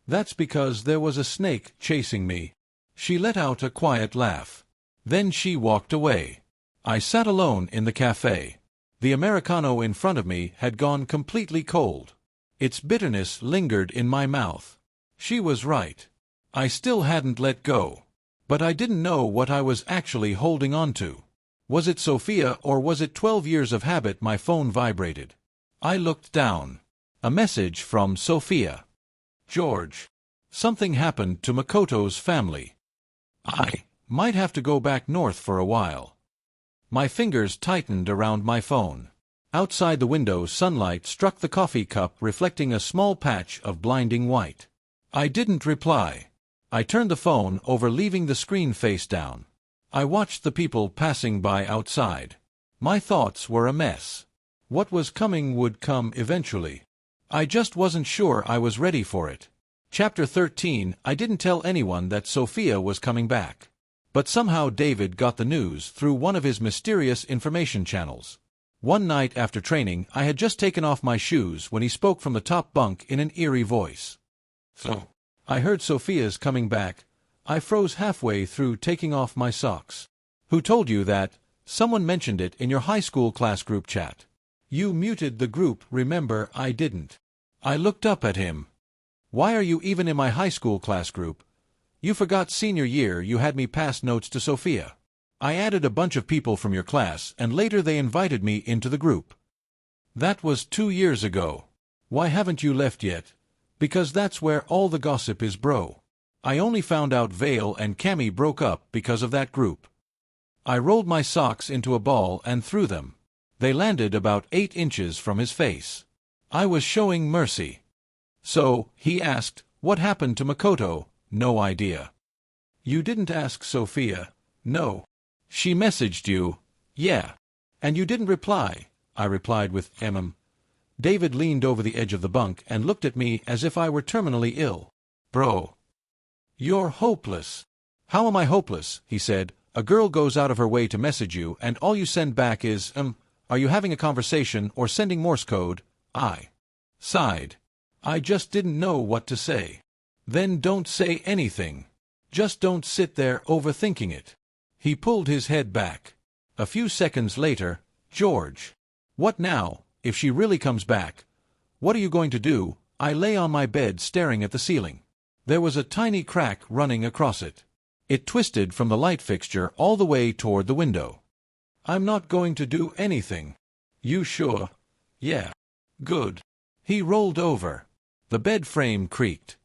A: "That's because there was a snake chasing me." She let out a quiet laugh. Then she walked away. I sat alone in the cafe. The Americano in front of me had gone completely cold. Its bitterness lingered in my mouth. She was right. I still hadn't let go. But I didn't know what I was actually holding on to. Was it Sophia or was it 12 years of habit? My phone vibrated. I looked down. A message from Sophia. "George, something happened to Makoto's family. I might have to go back north for a while." My fingers tightened around my phone. Outside the window, sunlight struck the coffee cup, reflecting a small patch of blinding white. I didn't reply. I turned the phone over, leaving the screen face down. I watched the people passing by outside. My thoughts were a mess. What was coming would come eventually. I just wasn't sure I was ready for it. Chapter 13. I didn't tell anyone that Sophia was coming back. But somehow David got the news through one of his mysterious information channels. One night after training, I had just taken off my shoes when he spoke from the top bunk in an eerie voice. "So, I heard Sophia's coming back." I froze halfway through taking off my socks. "Who told you that?" "Someone mentioned it in your high school class group chat." "You muted the group, remember?" "I didn't." I looked up at him. "Why are you even in my high school class group?" "You forgot senior year you had me pass notes to Sophia. I added a bunch of people from your class and later they invited me into the group." "That was 2 years ago. Why haven't you left yet?" "Because that's where all the gossip is, bro. I only found out Vale and Cammy broke up because of that group." I rolled my socks into a ball and threw them. They landed about 8 inches from his face. I was showing mercy. "So," he asked, "what happened to Makoto?" "No idea." "You didn't ask Sophia?" "No." "She messaged you?" "Yeah." "And you didn't reply?" I replied with David leaned over the edge of the bunk and looked at me as if I were terminally ill. "Bro, you're hopeless." "How am I hopeless?" he said. "A girl goes out of her way to message you and all you send back is, are you having a conversation or sending Morse code?" I sighed. I just didn't know what to say. "Then don't say anything. Just don't sit there overthinking it." He pulled his head back. A few seconds later, "George, what now? If she really comes back, what are you going to do?" I lay on my bed staring at the ceiling. There was a tiny crack running across it. It twisted from the light fixture all the way toward the window. "I'm not going to do anything." "You sure?" "Yeah." "Good." He rolled over. The bed frame creaked.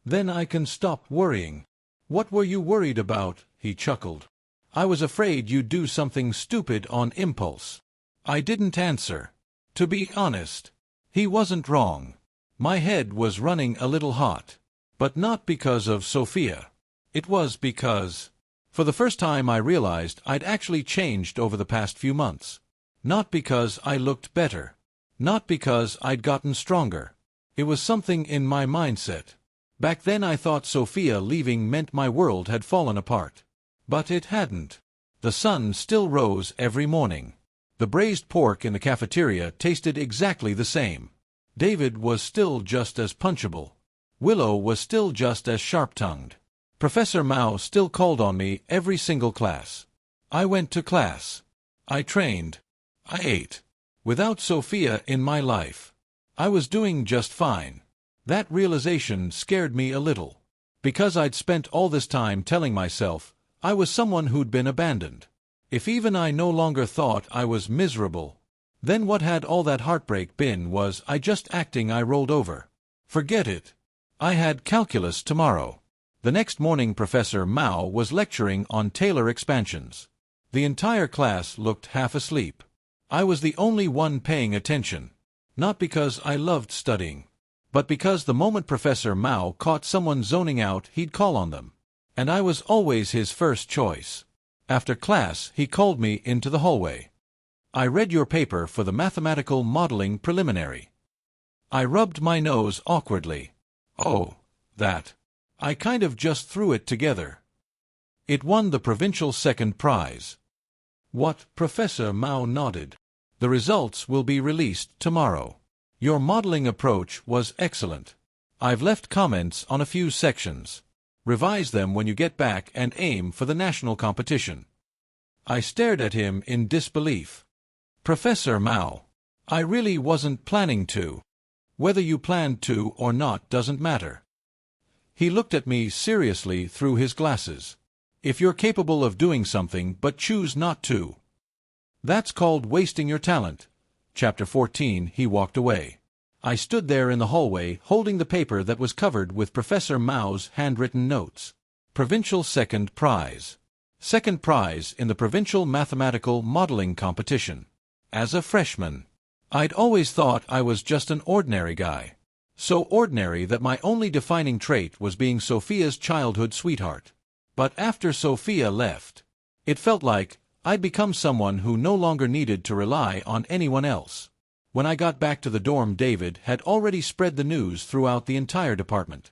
A: "Then I can stop worrying." "What were you worried about?" he chuckled. "I was afraid you'd do something stupid on impulse." I didn't answer. To be honest, he wasn't wrong. My head was running a little hot. But not because of Sophia. It was because, for the first time, I realized I'd actually changed over the past few months. Not because I looked better. Not because I'd gotten stronger. It was something in my mindset. Back then I thought Sophia leaving meant my world had fallen apart. But it hadn't. The sun still rose every morning. The braised pork in the cafeteria tasted exactly the same. David was still just as punchable. Willow was still just as sharp-tongued. Professor Mao still called on me every single class. I went to class. I trained. I ate. Without Sophia in my life, I was doing just fine. That realization scared me a little. Because I'd spent all this time telling myself I was someone who'd been abandoned. If even I no longer thought I was miserable, then what had all that heartbreak been? Was I just acting? I rolled over. Forget it. I had calculus tomorrow. The next morning Professor Mao was lecturing on Taylor expansions. The entire class looked half asleep. I was the only one paying attention. Not because I loved studying, but because the moment Professor Mao caught someone zoning out, he'd call on them. And I was always his first choice. After class, he called me into the hallway. "I read your paper for the mathematical modeling preliminary." I rubbed my nose awkwardly. "Oh, that. I kind of just threw it together." "It won the provincial second prize." "What?" Professor Mao nodded. "The results will be released tomorrow. Your modeling approach was excellent. I've left comments on a few sections. Revise them when you get back and aim for the national competition." I stared at him in disbelief. "Professor Mao, I really wasn't planning to." "Whether you planned to or not doesn't matter." He looked at me seriously through his glasses. "If you're capable of doing something but choose not to, that's called wasting your talent." Chapter 14. He walked away. I stood there in the hallway holding the paper that was covered with Professor Mao's handwritten notes. Provincial second prize. Second prize in the provincial mathematical modeling competition. As a freshman, I'd always thought I was just an ordinary guy. So ordinary that my only defining trait was being Sophia's childhood sweetheart. But after Sophia left, it felt like I'd become someone who no longer needed to rely on anyone else. When I got back to the dorm, David had already spread the news throughout the entire department.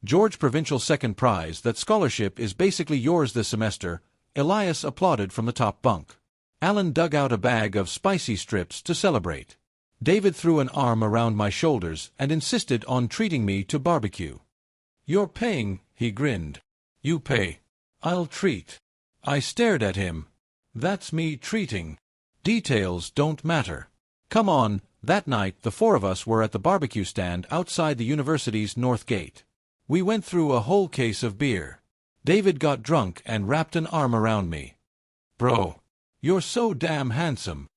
A: "George, provincial second prize. That scholarship is basically yours this semester." Elias applauded from the top bunk. Alan dug out a bag of spicy strips to celebrate. David threw an arm around my shoulders and insisted on treating me to barbecue. "You're paying," he grinned. "You pay. I'll treat." I stared at him. "That's me treating. Details don't matter. Come on." That night the four of us were at the barbecue stand outside the university's north gate. We went through a whole case of beer. David got drunk and wrapped an arm around me. "Bro, you're so damn handsome."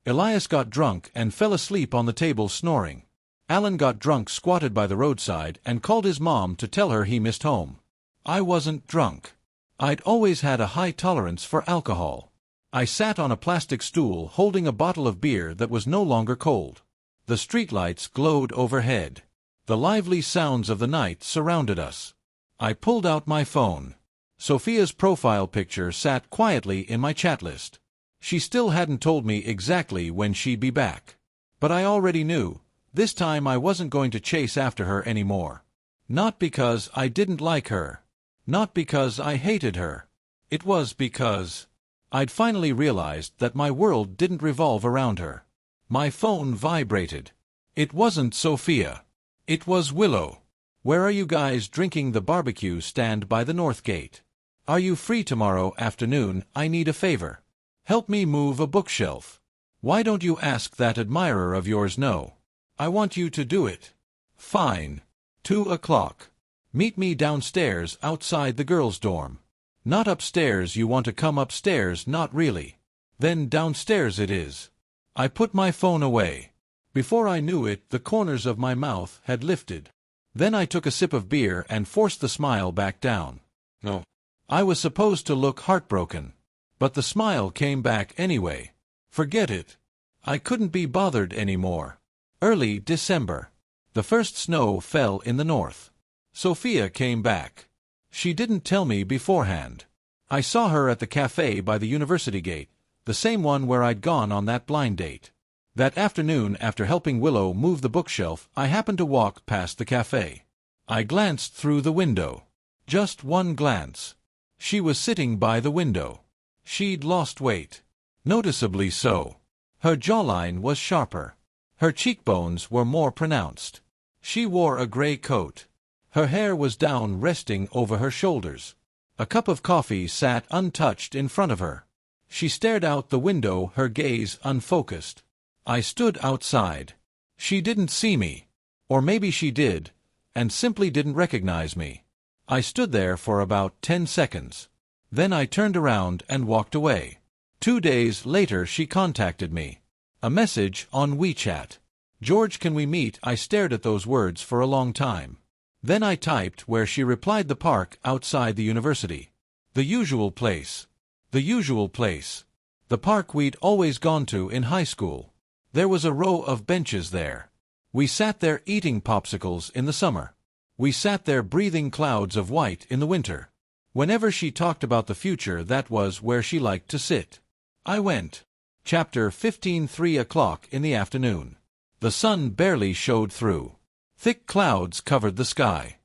A: Elias got drunk and fell asleep on the table snoring. Alan got drunk, squatted by the roadside, and called his mom to tell her he missed home. I wasn't drunk. I'd always had a high tolerance for alcohol. I sat on a plastic stool holding a bottle of beer that was no longer cold. The streetlights glowed overhead. The lively sounds of the night surrounded us. I pulled out my phone. Sophia's profile picture sat quietly in my chat list. She still hadn't told me exactly when she'd be back. But I already knew. This time I wasn't going to chase after her anymore. Not because I didn't like her. Not because I hated her. It was because I'd finally realized that my world didn't revolve around her. My phone vibrated. It wasn't Sophia. It was Willow. "Where are you guys drinking?" "The barbecue stand by the north gate." "Are you free tomorrow afternoon? I need a favor. Help me move a bookshelf." "Why don't you ask that admirer of yours no? I want you to do it." Fine. 2 o'clock. Meet me downstairs outside the girls' dorm. Not upstairs, you want to come upstairs, not really. Then downstairs it is. I put my phone away. Before I knew it, the corners of my mouth had lifted. Then I took a sip of beer and forced the smile back down. No. I was supposed to look heartbroken. But the smile came back anyway. Forget it. I couldn't be bothered anymore. Early December. The first snow fell in the north. Sophia came back. She didn't tell me beforehand. I saw her at the cafe by the university gate, the same one where I'd gone on that blind date. That afternoon, after helping Willow move the bookshelf, I happened to walk past the cafe. I glanced through the window. Just one glance. She was sitting by the window. She'd lost weight. Noticeably so. Her jawline was sharper. Her cheekbones were more pronounced. She wore a gray coat. Her hair was down, resting over her shoulders. A cup of coffee sat untouched in front of her. She stared out the window, her gaze unfocused. I stood outside. She didn't see me. Or maybe she did, and simply didn't recognize me. I stood there for about 10 seconds. Then I turned around and walked away. 2 days later she contacted me. A message on WeChat. "George, can we meet?" I stared at those words for a long time. Then I typed where she replied, "The park outside the university." The usual place. The usual place. The park we'd always gone to in high school. There was a row of benches there. We sat there eating popsicles in the summer. We sat there breathing clouds of white in the winter. Whenever she talked about the future, that was where she liked to sit. I went. Chapter 15. 3 o'clock in the afternoon. The sun barely showed through. Thick clouds covered the sky.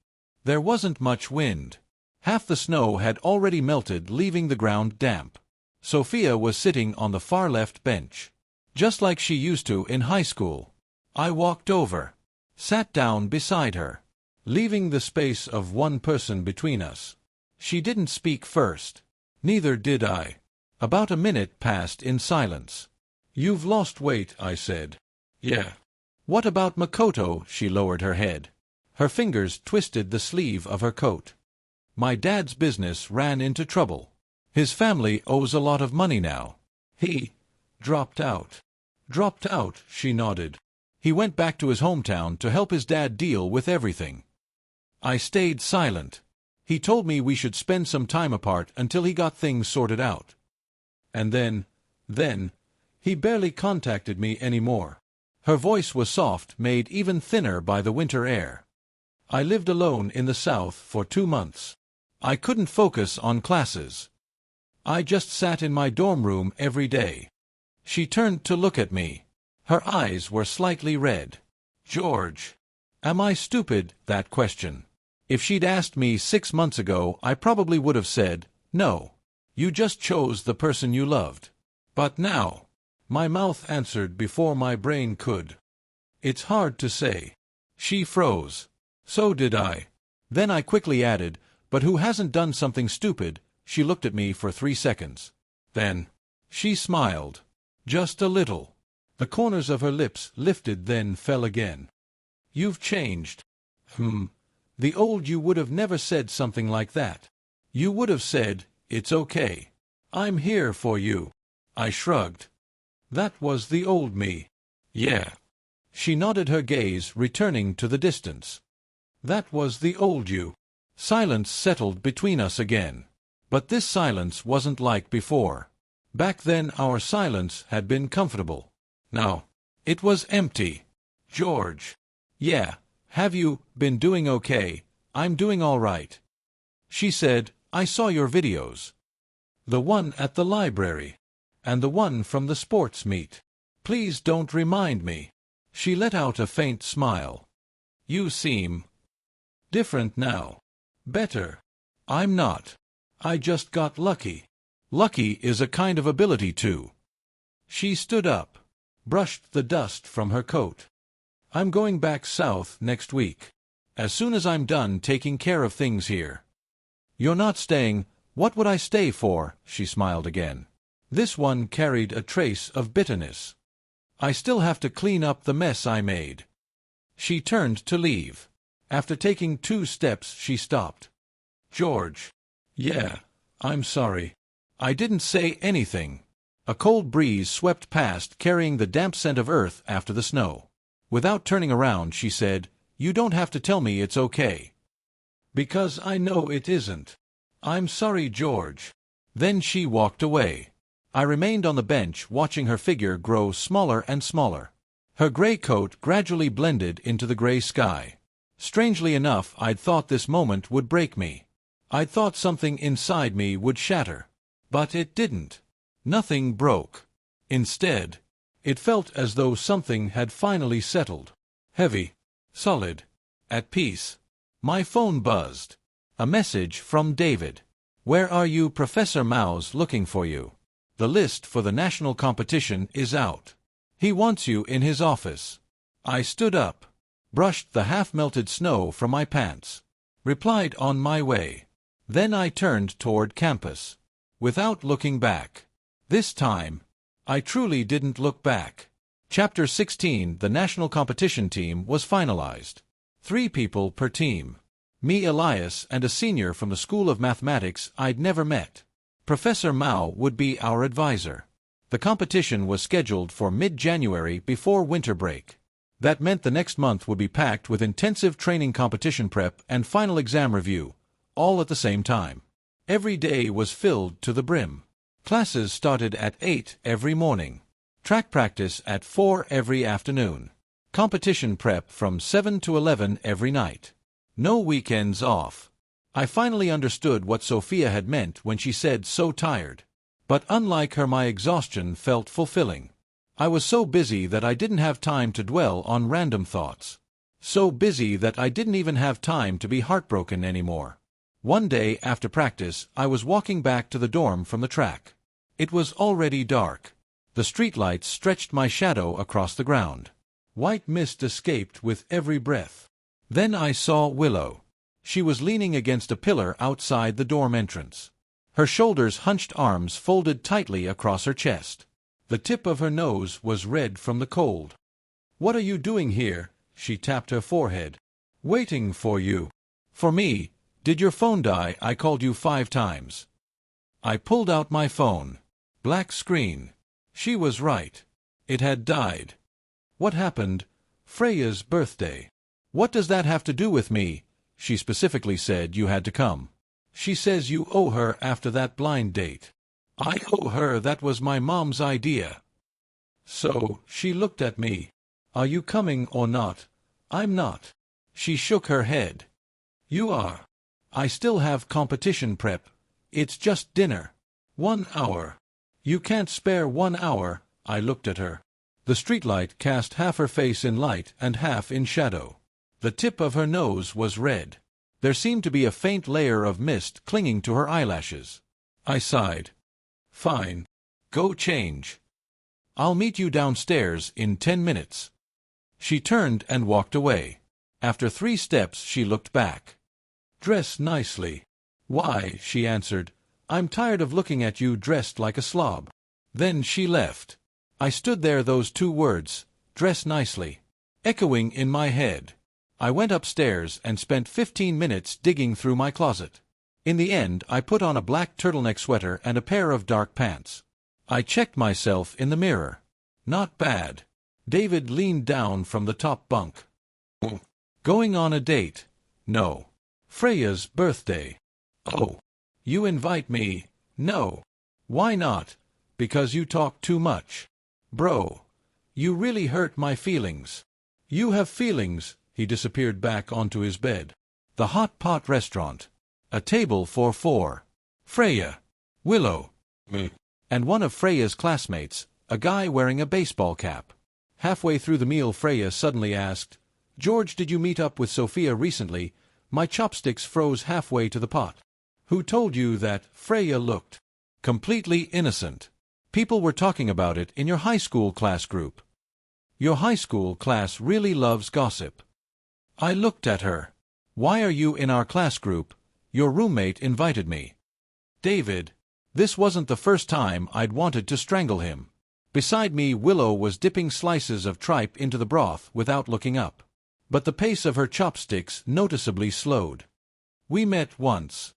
A: There wasn't much wind. Half the snow had already melted, leaving the ground damp. Sophia was sitting on the far left bench, just like she used to in high school. I walked over, sat down beside her, leaving the space of one person between us. She didn't speak first. Neither did I. About a minute passed in silence. "You've lost weight," I said. "Yeah." "What about Makoto?" She lowered her head. Her fingers twisted the sleeve of her coat. "My dad's business ran into trouble. His family owes a lot of money now. He dropped out." "Dropped out?" She nodded. "He went back to his hometown to help his dad deal with everything." I stayed silent. "He told me we should spend some time apart until he got things sorted out. And then, he barely contacted me anymore." Her voice was soft, made even thinner by the winter air. "I lived alone in the South for 2 months. I couldn't focus on classes. I just sat in my dorm room every day." She turned to look at me. Her eyes were slightly red. "George, am I stupid?" That question. If she'd asked me 6 months ago, I probably would have said, "No. You just chose the person you loved." But now, my mouth answered before my brain could. "It's hard to say." She froze. So did I. Then I quickly added, "But who hasn't done something stupid?" She looked at me for 3 seconds. Then, she smiled. Just a little. The corners of her lips lifted, then fell again. "You've changed." The old you would have never said something like that. You would have said, "It's okay. I'm here for you." I shrugged. "That was the old me." "Yeah." She nodded, her gaze returning to the distance. "That was the old you." Silence settled between us again. But this silence wasn't like before. Back then our silence had been comfortable. Now, it was empty. "George." "Yeah. Have you been doing okay?" "I'm doing all right." She said, "I saw your videos. The one at the library. And the one from the sports meet. Please don't remind me." She let out a faint smile. "You seem different now." "Better." "I'm not. I just got lucky." "Lucky is a kind of ability too." She stood up, brushed the dust from her coat. "I'm going back south next week. As soon as I'm done taking care of things here." "You're not staying?" "What would I stay for?" She smiled again. This one carried a trace of bitterness. "I still have to clean up the mess I made." She turned to leave. After taking 2 steps, she stopped. George. Yeah, I'm sorry. I didn't say anything. A cold breeze swept past, carrying the damp scent of earth after the snow. Without turning around, she said, You don't have to tell me it's okay. Because I know it isn't. I'm sorry, George. Then she walked away. I remained on the bench, watching her figure grow smaller and smaller. Her gray coat gradually blended into the gray sky. Strangely enough, I'd thought this moment would break me. I'd thought something inside me would shatter. But it didn't. Nothing broke. Instead, it felt as though something had finally settled. Heavy. Solid. At peace. My phone buzzed. A message from David. Where are you? Professor Mao's looking for you. The list for the national competition is out. He wants you in his office. I stood up, brushed the half-melted snow from my pants, replied on my way. Then I turned toward campus, without looking back. This time, I truly didn't look back. Chapter 16. The national competition team was finalized. 3 people per team. Me, Elias, and a senior from the School of Mathematics I'd never met. Professor Mao would be our advisor. The competition was scheduled for mid-January before winter break. That meant the next month would be packed with intensive training, competition prep, and final exam review, all at the same time. Every day was filled to the brim. Classes started at 8 every morning. Track practice at 4 every afternoon. Competition prep from 7 to 11 every night. No weekends off. I finally understood what Sophia had meant when she said so tired. But unlike her, my exhaustion felt fulfilling. I was so busy that I didn't have time to dwell on random thoughts. So busy that I didn't even have time to be heartbroken anymore. One day after practice, I was walking back to the dorm from the track. It was already dark. The streetlights stretched my shadow across the ground. White mist escaped with every breath. Then I saw Willow. She was leaning against a pillar outside the dorm entrance. Her shoulders hunched, arms folded tightly across her chest. The tip of her nose was red from the cold. What are you doing here? She tapped her forehead. Waiting for you. For me? Did your phone die? I called you 5 times. I pulled out my phone. Black screen. She was right. It had died. What happened? Freya's birthday. What does that have to do with me? She specifically said you had to come. She says you owe her after that blind date. I owe her? That was my mom's idea. So, she looked at me. Are you coming or not? I'm not. She shook her head. You are. I still have competition prep. It's just dinner. 1 hour. You can't spare 1 hour. I looked at her. The streetlight cast half her face in light and half in shadow. The tip of her nose was red. There seemed to be a faint layer of mist clinging to her eyelashes. I sighed. Fine. Go change. I'll meet you downstairs in 10 minutes. She turned and walked away. After 3 steps she looked back. Dress nicely. Why, she answered, I'm tired of looking at you dressed like a slob. Then she left. I stood there, those 2 words, dress nicely, echoing in my head. I went upstairs and spent 15 minutes digging through my closet. In the end, I put on a black turtleneck sweater and a pair of dark pants. I checked myself in the mirror. Not bad. David leaned down from the top bunk. Going on a date? No. Freya's birthday. Oh. You invite me? No. Why not? Because you talk too much. Bro. You really hurt my feelings. You have feelings. He disappeared back onto his bed. The hot pot restaurant. A table for 4. Freya. Willow. Me. And one of Freya's classmates, a guy wearing a baseball cap. Halfway through the meal, Freya suddenly asked, George, did you meet up with Sophia recently? My chopsticks froze halfway to the pot. Who told you that? Freya looked completely innocent. People were talking about it in your high school class group. Your high school class really loves gossip. I looked at her. Why are you in our class group? Your roommate invited me. David. This wasn't the first time I'd wanted to strangle him. Beside me, Willow was dipping slices of tripe into the broth without looking up. but the pace of her chopsticks noticeably slowed. We met once.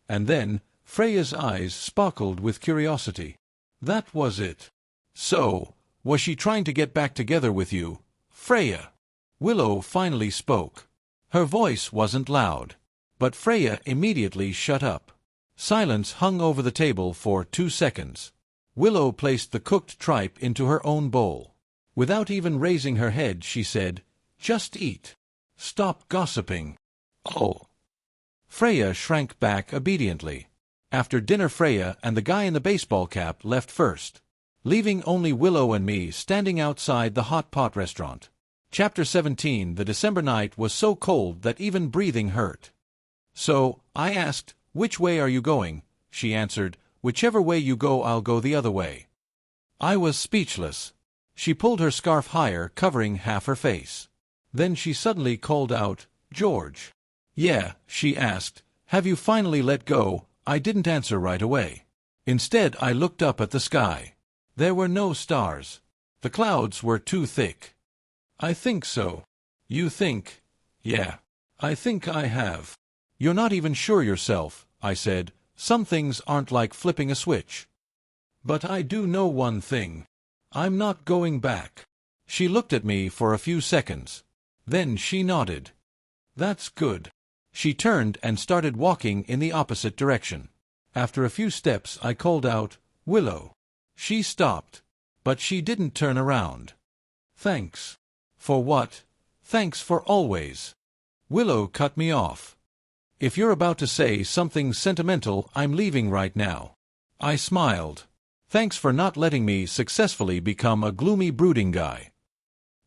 A: And then, Freya's eyes sparkled with curiosity. That was it. So, was she trying to get back together with you, Freya? Willow finally spoke. Her voice wasn't loud, but Freya immediately shut up. Silence hung over the table for 2 seconds. Willow placed the cooked tripe into her own bowl. Without even raising her head, she said, "Just eat. Stop gossiping." Oh. Freya shrank back obediently. After dinner, Freya and the guy in the baseball cap left first, leaving only Willow and me standing outside the hot pot restaurant. Chapter 17. The December night was so cold that even breathing hurt. So, I asked, "Which way are you going?" She answered, "Whichever way you go, I'll go the other way." I was speechless. She pulled her scarf higher, covering half her face. Then she suddenly called out, "George." "Yeah," she asked, "have you finally let go?" I didn't answer right away. Instead, I looked up at the sky. There were no stars. The clouds were too thick. "I think so." "You think?" "Yeah. I think I have." "You're not even sure yourself," I said. "Some things aren't like flipping a switch." "But I do know one thing. I'm not going back." She looked at me for a few seconds. Then she nodded. "That's good." She turned and started walking in the opposite direction. After a few steps, I called out, "Willow." She stopped, but she didn't turn around. "Thanks." "For what?" "Thanks for always." Willow cut me off. "If you're about to say something sentimental, I'm leaving right now." I smiled. "Thanks for not letting me successfully become a gloomy, brooding guy."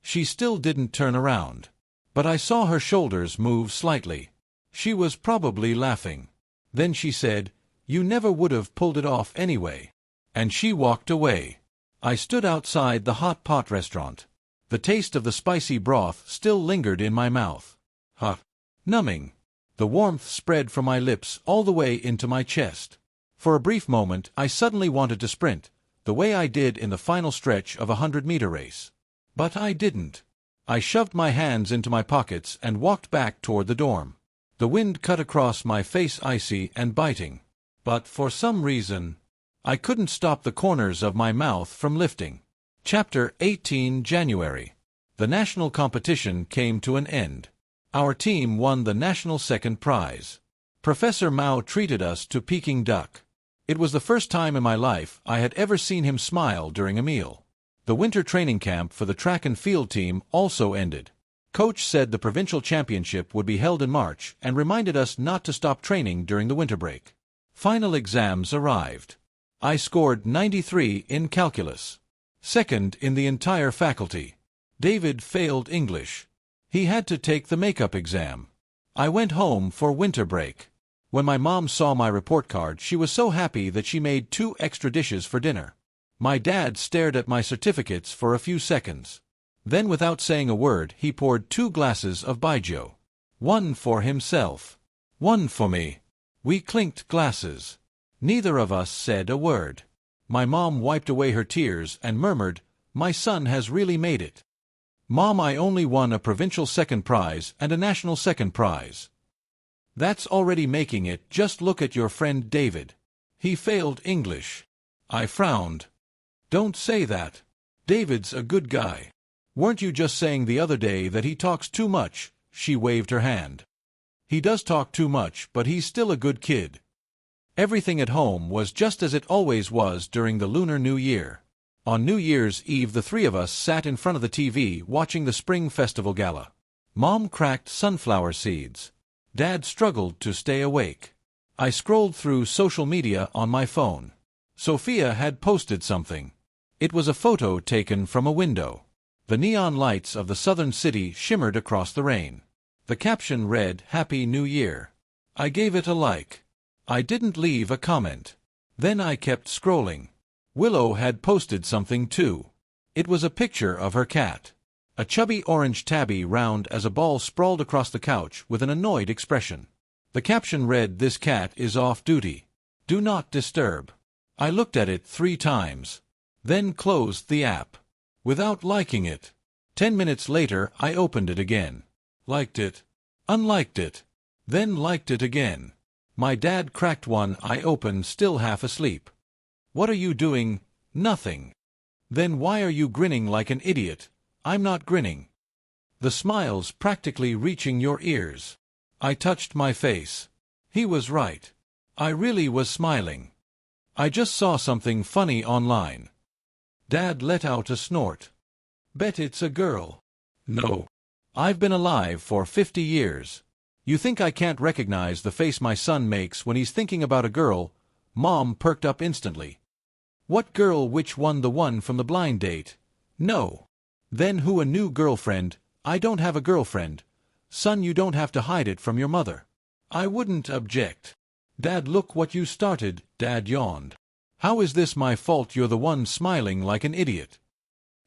A: She still didn't turn around, but I saw her shoulders move slightly. She was probably laughing. Then she said, "You never would have pulled it off anyway." And she walked away. I stood outside the hot pot restaurant. The taste of the spicy broth still lingered in my mouth. Hot. Numbing. The warmth spread from my lips all the way into my chest. For a brief moment, I suddenly wanted to sprint, the way I did in the final stretch of a 100-meter race. But I didn't. I shoved my hands into my pockets and walked back toward the dorm. The wind cut across my face, icy and biting. But for some reason, I couldn't stop the corners of my mouth from lifting. Chapter 18. January. The national competition came to an end. Our team won the national second prize. Professor Mao treated us to Peking duck. It was the first time in my life I had ever seen him smile during a meal. The winter training camp for the track and field team also ended. Coach said the provincial championship would be held in March and reminded us not to stop training during the winter break. Final exams arrived. I scored 93 in calculus. Second in the entire faculty. David failed English. He had to take the makeup exam. I went home for winter break. When my mom saw my report card, she was so happy that she made 2 extra dishes for dinner. My dad stared at my certificates for a few seconds. Then, without saying a word, he poured 2 glasses of baijiu. One for himself. One for me. We clinked glasses. Neither of us said a word. My mom wiped away her tears and murmured, "My son has really made it." "Mom, I only won a provincial second prize and a national second prize." "That's already making it. Just look at your friend David. He failed English." I frowned. "Don't say that. David's a good guy." "Weren't you just saying the other day that he talks too much?" She waved her hand. "He does talk too much, but he's still a good kid." Everything at home was just as it always was during the Lunar New Year. On New Year's Eve, the 3 of us sat in front of the TV watching the Spring Festival Gala. Mom cracked sunflower seeds. Dad struggled to stay awake. I scrolled through social media on my phone. Sophia had posted something. It was a photo taken from a window. The neon lights of the southern city shimmered across the rain. The caption read, "Happy New Year." I gave it a like. I didn't leave a comment. Then I kept scrolling. Willow had posted something too. It was a picture of her cat. A chubby orange tabby, round as a ball, sprawled across the couch with an annoyed expression. The caption read, "This cat is off duty. Do not disturb." I looked at it 3 times. Then closed the app. Without liking it. 10 minutes later, I opened it again. Liked it. Unliked it. Then liked it again. My dad cracked one eye open, still half asleep. What are you doing? Nothing. Then why are you grinning like an idiot? I'm not grinning. The smile's practically reaching your ears. I touched my face. He was right. I really was smiling. I just saw something funny online. Dad let out a snort. Bet it's a girl. No. I've been alive for 50 years. You think I can't recognize the face my son makes when he's thinking about a girl? Mom perked up instantly. What girl? Which one? The one from the blind date? No. Then who? A new girlfriend? I don't have a girlfriend. Son, you don't have to hide it from your mother. I wouldn't object. Dad, look what you started. Dad yawned. How is this my fault? You're the one smiling like an idiot.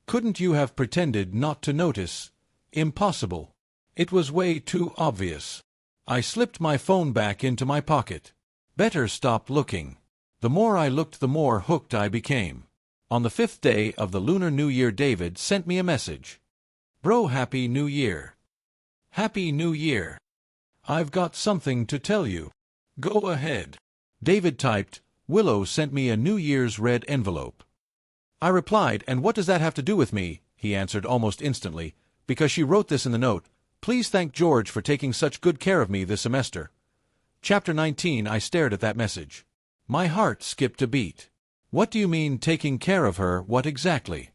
A: Couldn't you have pretended not to notice? Impossible. It was way too obvious. I slipped my phone back into my pocket. Better stop looking. The more I looked, the more hooked I became. On the 5th day of the Lunar New Year, David sent me a message. Bro, Happy New Year. Happy New Year. I've got something to tell you. Go ahead. David typed, Willow sent me a New Year's red envelope. I replied, and what does that have to do with me? He answered almost instantly, because she wrote this in the note. Please thank George for taking such good care of me this semester. Chapter 19. I stared at that message. My heart skipped a beat. What do you mean, taking care of her? What exactly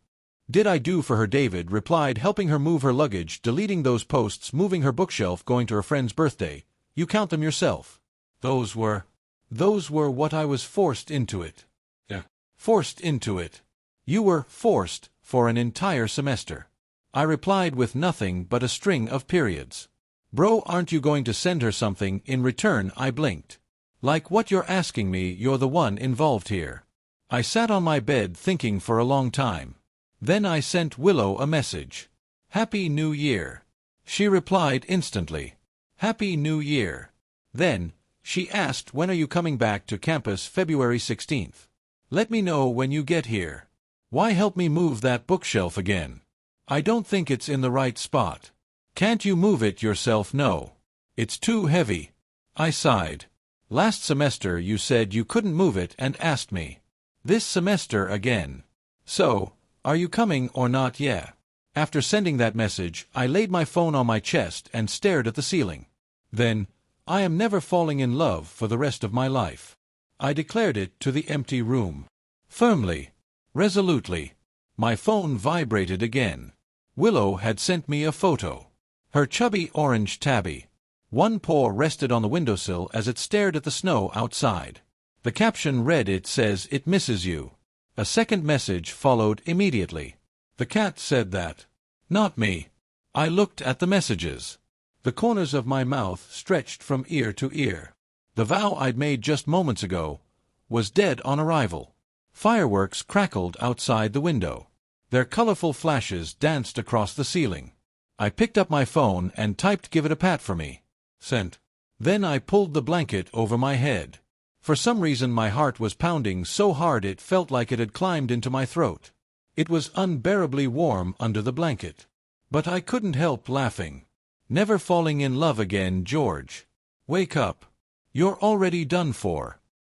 A: did I do for her? David replied, helping her move her luggage, deleting those posts, moving her bookshelf, going to her friend's birthday. You count them yourself. Those were what I was forced into it. Yeah. Forced into it. You were forced for an entire semester. I replied with nothing but a string of periods. Bro, aren't you going to send her something in return? I blinked. Like what? You're asking me? You're the one involved here. I sat on my bed thinking for a long time. Then I sent Willow a message. Happy New Year. She replied instantly. Happy New Year. Then she asked, when are you coming back to campus? February 16th. Let me know when you get here. Why help me move that bookshelf again? I don't think it's in the right spot. Can't you move it yourself? No. It's too heavy. I sighed. Last semester you said you couldn't move it and asked me. This semester again. So, are you coming or not? Yeah. After sending that message, I laid my phone on my chest and stared at the ceiling. Then, I am never falling in love for the rest of my life. I declared it to the empty room. Firmly. Resolutely. My phone vibrated again. Willow had sent me a photo. Her chubby orange tabby. One paw rested on the windowsill as it stared at the snow outside. The caption read, it says, it misses you. A second message followed immediately. The cat said that. Not me. I looked at the messages. The corners of my mouth stretched from ear to ear. The vow I'd made just moments ago was dead on arrival. Fireworks crackled outside the window. Their colorful flashes danced across the ceiling. I picked up my phone and typed, give it a pat for me. Sent. Then I pulled the blanket over my head. For some reason my heart was pounding so hard it felt like it had climbed into my throat. It was unbearably warm under the blanket. But I couldn't help laughing. Never falling in love again, George. Wake up. You're already done for.